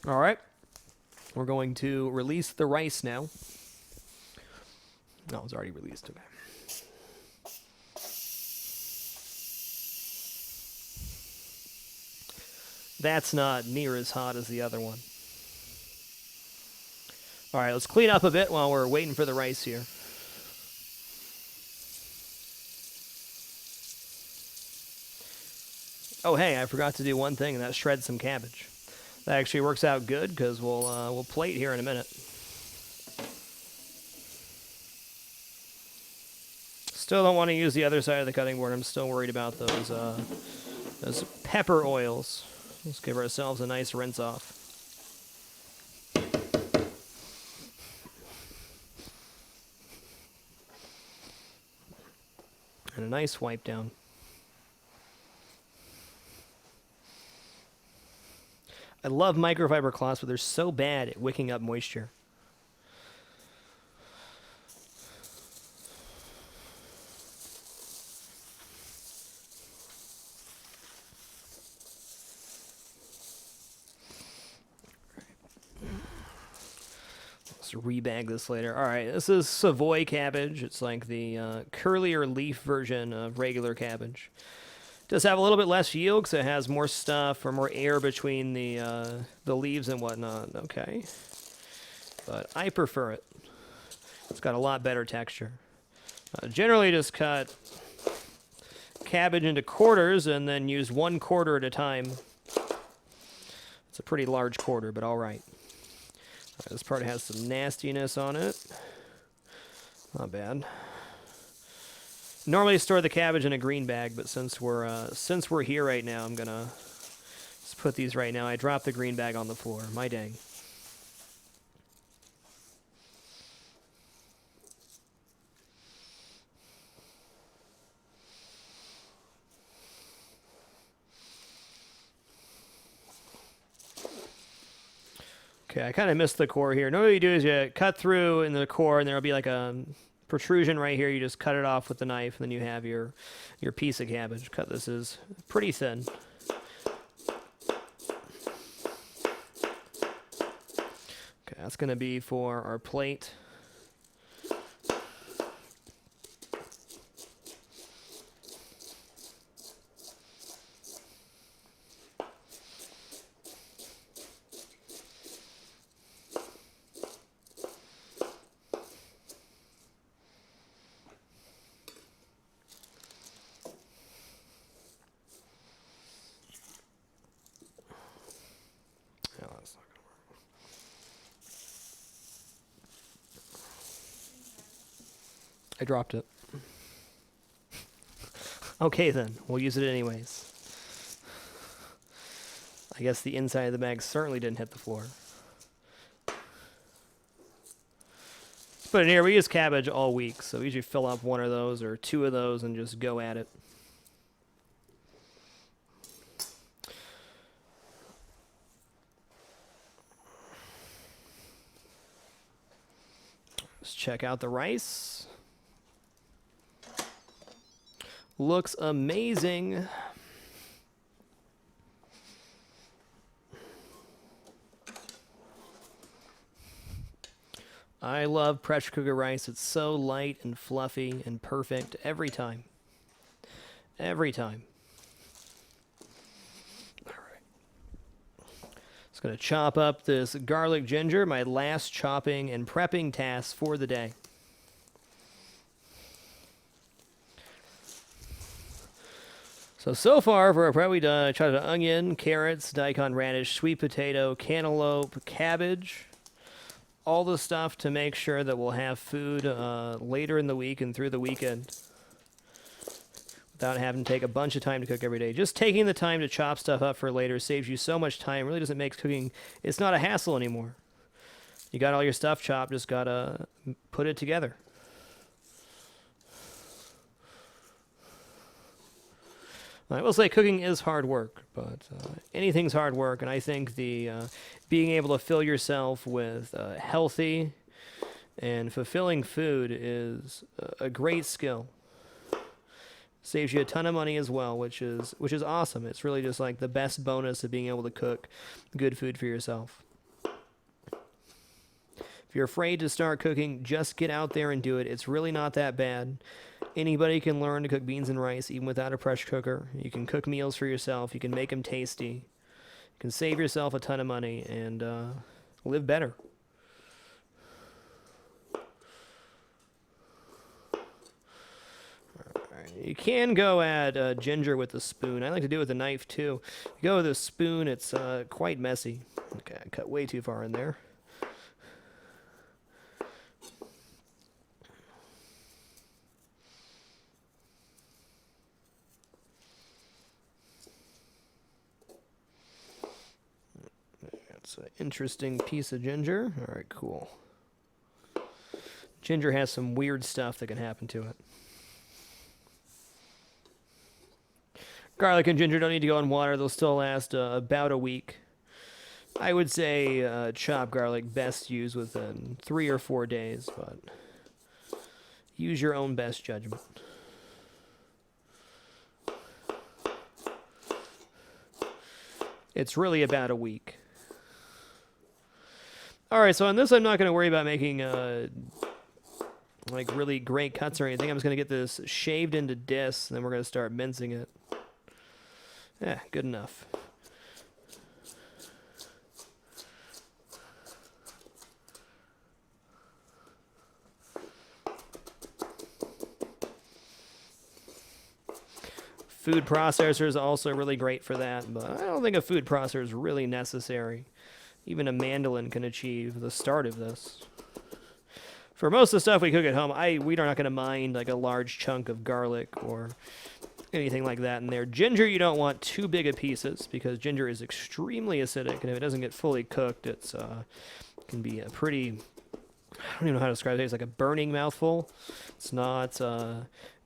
All right. We're going to release the rice now. No, it's already released. Okay. That's not near as hot as the other one. All right, let's clean up a bit while we're waiting for the rice here. Oh, hey, I forgot to do one thing, and that's shred some cabbage. That actually works out good because we'll plate here in a minute. Still don't want to use the other side of the cutting board. I'm still worried about those pepper oils. Let's give ourselves a nice rinse off. And a nice wipe down. I love microfiber cloths, but they're so bad at wicking up moisture. Let's rebag this later. All right, this is Savoy cabbage. It's like the curlier leaf version of regular cabbage. Does have a little bit less yield because it has more stuff or more air between the leaves and whatnot. Okay, but I prefer it. It's got a lot better texture. Generally, just cut cabbage into quarters and then use 1 quarter at a time. It's a pretty large quarter, but all right. This part has some nastiness on it. Not bad. Normally store the cabbage in a green bag, but since we're here right now, I'm gonna just put these right now. I dropped the green bag on the floor. My dang. Okay, I kind of missed the core here. Normally what you do is you cut through in the core, and there'll be like a protrusion right here. You just cut it off with the knife, and then you have your piece of cabbage. Cut this is pretty thin. Okay, that's going to be for our plate. I dropped it. Okay then, we'll use it anyways. I guess the inside of the bag certainly didn't hit the floor. Let's put it in here. We use cabbage all week, so we usually fill up 1 of those or 2 of those and just go at it. Let's check out the rice. Looks amazing. I love pressure cooker rice. It's so light and fluffy and perfect every time. Every time. All right. Just going to chop up this garlic ginger, my last chopping and prepping task for the day. So far for our prep, we done chopped an onion, carrots, daikon radish, sweet potato, cantaloupe, cabbage. All the stuff to make sure that we'll have food later in the week and through the weekend without having to take a bunch of time to cook every day. Just taking the time to chop stuff up for later saves you so much time. Really doesn't make cooking, it's not a hassle anymore. You got all your stuff chopped, just gotta put it together. I will say cooking is hard work, but anything's hard work, and I think the being able to fill yourself with healthy, And fulfilling food is a great skill. Saves you a ton of money as well, which is awesome. It's really just like the best bonus of being able to cook good food for yourself. If you're afraid to start cooking, just get out there and do it. It's really not that bad. Anybody can learn to cook beans and rice even without a pressure cooker. You can cook meals for yourself. You can make them tasty. You can save yourself a ton of money and live better. You can go add ginger with a spoon. I like to do it with a knife too. You go with a spoon, it's quite messy. Okay, I cut way too far in there. That's an interesting piece of ginger. All right, cool. Ginger has some weird stuff that can happen to it. Garlic and ginger don't need to go in water. They'll still last about a week. I would say chopped garlic best used within 3 or 4 days, but use your own best judgment. It's really about a week. All right, so on this I'm not going to worry about making like really great cuts or anything. I'm just going to get this shaved into discs, and then we're going to start mincing it. Yeah, good enough. Food processor is also really great for that, but I don't think a food processor is really necessary. Even a mandolin can achieve the start of this. For most of the stuff we cook at home, we are not going to mind like a large chunk of garlic or anything like that in there. Ginger, you don't want too big of pieces because ginger is extremely acidic, and if it doesn't get fully cooked, it can be a pretty, I don't even know how to describe it. It's like a burning mouthful. It's not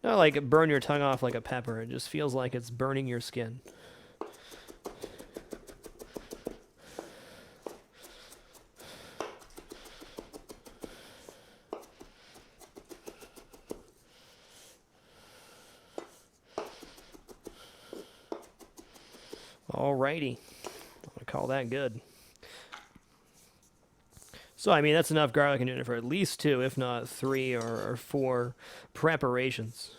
like burn your tongue off like a pepper. It just feels like it's burning your skin. Alrighty, I'm gonna call that good. So, I mean, that's enough garlic and ginger for at least 2, if not 3 or 4 preparations.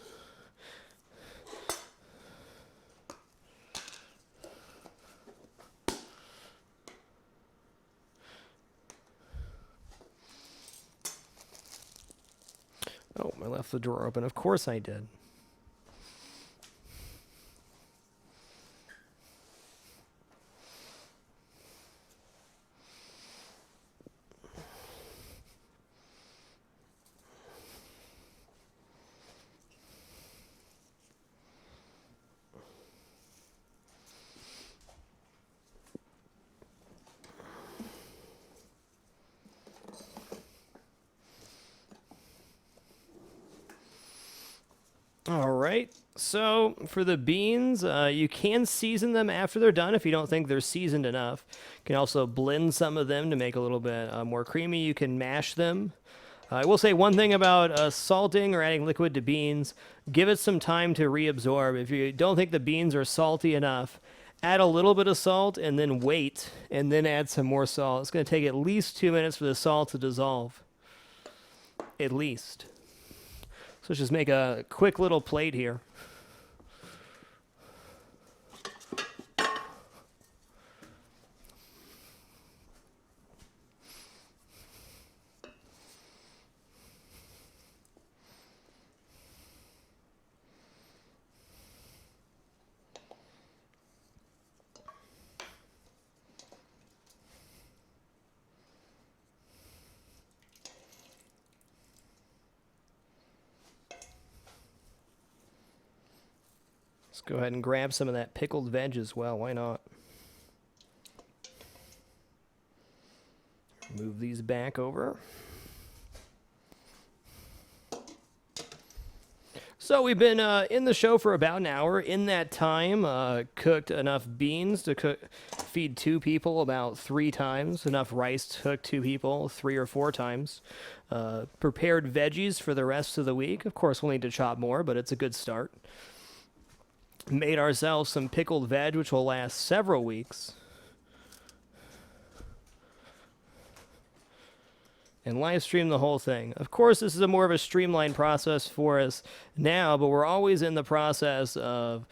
Oh, I left the drawer open. Of course I did. All right, so for the beans, you can season them after they're done if you don't think they're seasoned enough. You can also blend some of them to make a little bit more creamy. You can mash them. I will say one thing about salting or adding liquid to beans, give it some time to reabsorb. If you don't think the beans are salty enough, add a little bit of salt and then wait, and then add some more salt. It's going to take at least 2 minutes for the salt to dissolve. At least. So let's just make a quick little plate here. Let's go ahead and grab some of that pickled veg as well. Why not? Move these back over. So we've been in the show for about an hour. In that time, cooked enough beans to feed 2 people about 3 times. Enough rice to cook 2 people 3 or 4 times. Prepared veggies for the rest of the week. Of course, we'll need to chop more, but it's a good start. Made ourselves some pickled veg, which will last several weeks. And live stream the whole thing. Of course, this is a more of a streamlined process for us now, but we're always in the process of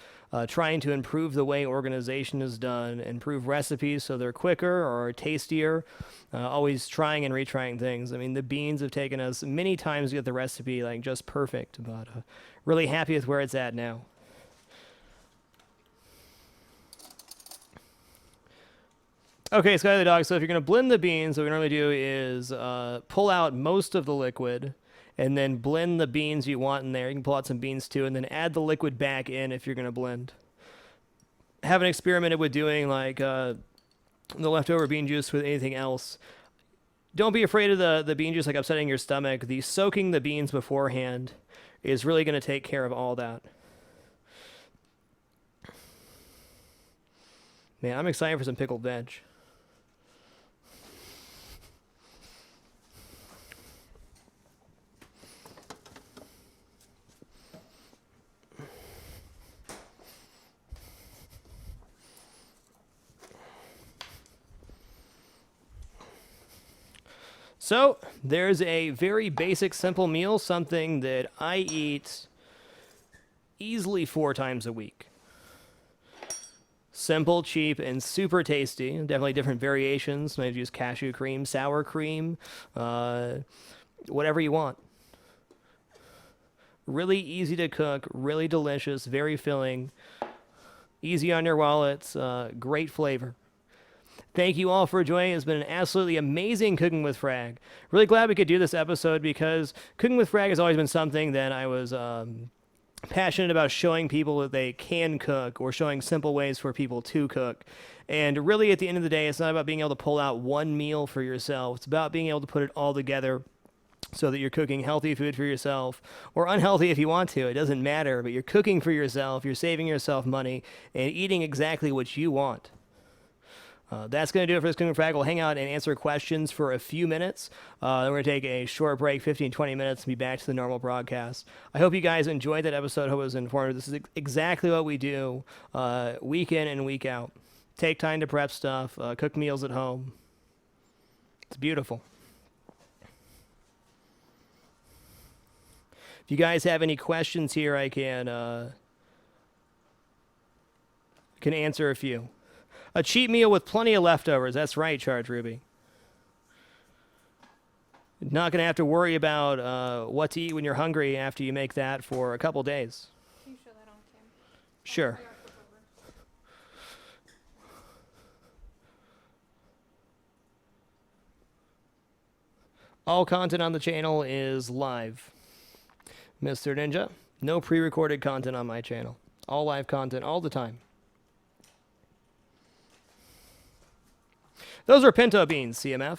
trying to improve the way organization is done, improve recipes so they're quicker or tastier, always trying and retrying things. I mean, the beans have taken us many times to get the recipe like just perfect, but really happy with where it's at now. Okay, Sky the Dog, so if you're going to blend the beans, what we normally do is pull out most of the liquid and then blend the beans you want in there. You can pull out some beans too and then add the liquid back in if you're going to blend. Haven't experimented with doing like the leftover bean juice with anything else. Don't be afraid of the bean juice like upsetting your stomach. The soaking the beans beforehand is really going to take care of all that. Man, I'm excited for some pickled veg. So, there's a very basic, simple meal, something that I eat easily 4 times a week. Simple, cheap, and super tasty. Definitely different variations. Maybe use cashew cream, sour cream, whatever you want. Really easy to cook, really delicious, very filling, easy on your wallets, great flavor. Thank you all for joining. It's been an absolutely amazing Cooking with Frag. Really glad we could do this episode because Cooking with Frag has always been something that I was passionate about showing people that they can cook or showing simple ways for people to cook. And really, at the end of the day, it's not about being able to pull out one meal for yourself. It's about being able to put it all together so that you're cooking healthy food for yourself or unhealthy if you want to. It doesn't matter, but you're cooking for yourself, you're saving yourself money, and eating exactly what you want. That's going to do it for this Cooking with Frag. We'll hang out and answer questions for a few minutes. Then we're going to take a short break, 15, 20 minutes, and be back to the normal broadcast. I hope you guys enjoyed that episode. I hope it was informative. This is exactly what we do week in and week out. Take time to prep stuff, cook meals at home. It's beautiful. If you guys have any questions here, I can answer a few. A cheap meal with plenty of leftovers. That's right, Charge Ruby. Not going to have to worry about what to eat when you're hungry after you make that for a couple days. Can you show that on cam? Sure. All content on the channel is live. Mr. Ninja, no pre-recorded content on my channel. All live content all the time. Those are pinto beans, CMF.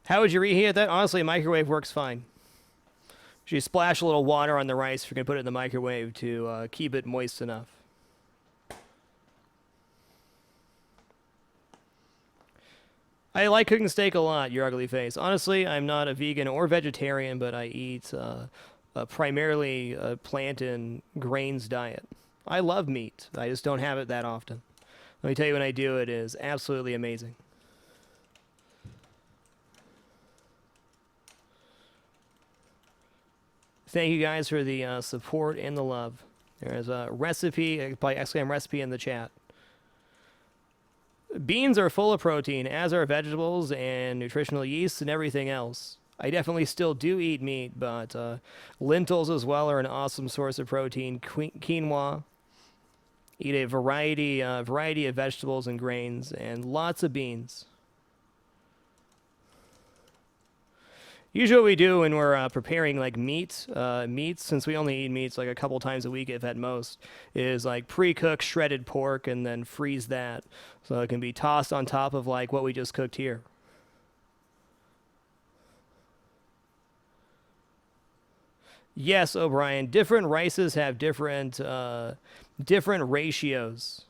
How would you reheat that? Honestly, microwave works fine. You splash a little water on the rice if you're going to put it in the microwave to keep it moist enough. I like cooking steak a lot, your ugly face. Honestly, I'm not a vegan or vegetarian, but I eat primarily a plant and grains diet. I love meat. I just don't have it that often. Let me tell you, when I do, it is absolutely amazing. Thank you guys for the support and the love. There's a recipe, probably exclaim recipe in the chat. Beans are full of protein, as are vegetables and nutritional yeasts and everything else. I definitely still do eat meat, but lentils as well are an awesome source of protein. Quinoa. Eat a variety of vegetables and grains, and lots of beans. Usually what we do when we're preparing like meats, since we only eat meats like a couple times a week if at most, is like pre-cook shredded pork and then freeze that. So it can be tossed on top of like what we just cooked here. Yes, O'Brien, different rices have different different ratios.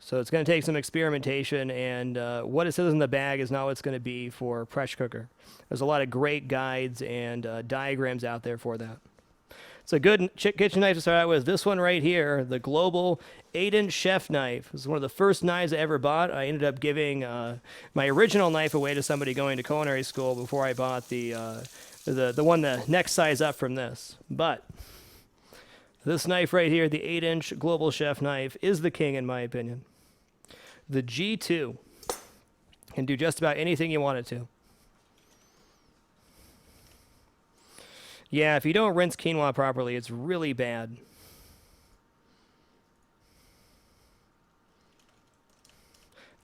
So it's going to take some experimentation, and what it says in the bag is not what it's going to be for pressure cooker. There's a lot of great guides and diagrams out there for that. It's a good kitchen knife to start out with. This one right here, the Global 8-inch chef knife. This is one of the first knives I ever bought. I ended up giving my original knife away to somebody going to culinary school before I bought the one the next size up from this. But this knife right here, the 8-inch Global chef knife, is the king in my opinion. The G2 can do just about anything you want it to. Yeah, if you don't rinse quinoa properly, it's really bad.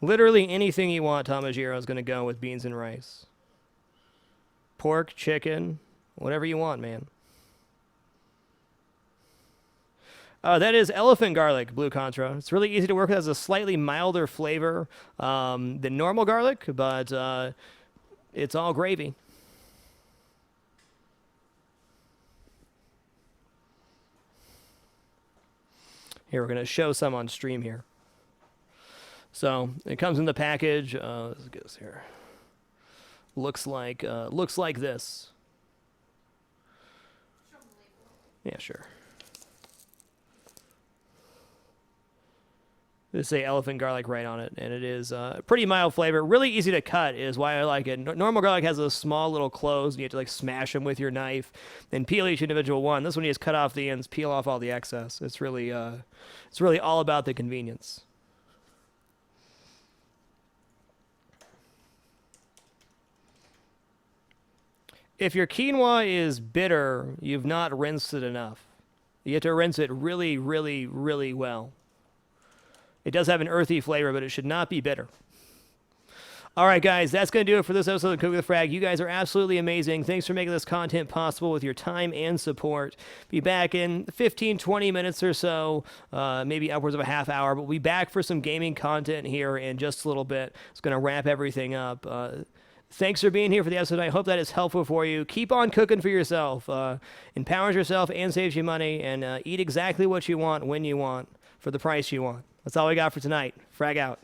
Literally anything you want, Tamajiro, is going to go with beans and rice. Pork, chicken, whatever you want, man. That is elephant garlic, Blue Contra. It's really easy to work with. It has a slightly milder flavor than normal garlic, but it's all gravy. Here, we're going to show some on stream here. So it comes in the package. Let's get this here. Looks like this. Yeah, sure. They say elephant garlic right on it, and it is pretty mild flavor. Really easy to cut is why I like it. Normal garlic has those small little cloves, and you have to like smash them with your knife and peel each individual one. This one you just cut off the ends, peel off all the excess. It's really all about the convenience. If your quinoa is bitter, you've not rinsed it enough. You have to rinse it really, really, really well. It does have an earthy flavor, but it should not be bitter. All right, guys, that's going to do it for this episode of Cook with Frag. You guys are absolutely amazing. Thanks for making this content possible with your time and support. Be back in 15, 20 minutes or so, maybe upwards of a half hour, but we'll be back for some gaming content here in just a little bit. It's going to wrap everything up. Thanks for being here for the episode. I hope that is helpful for you. Keep on cooking for yourself. Empowers yourself and saves you money, and eat exactly what you want when you want for the price you want. That's all we got for tonight. Frag out.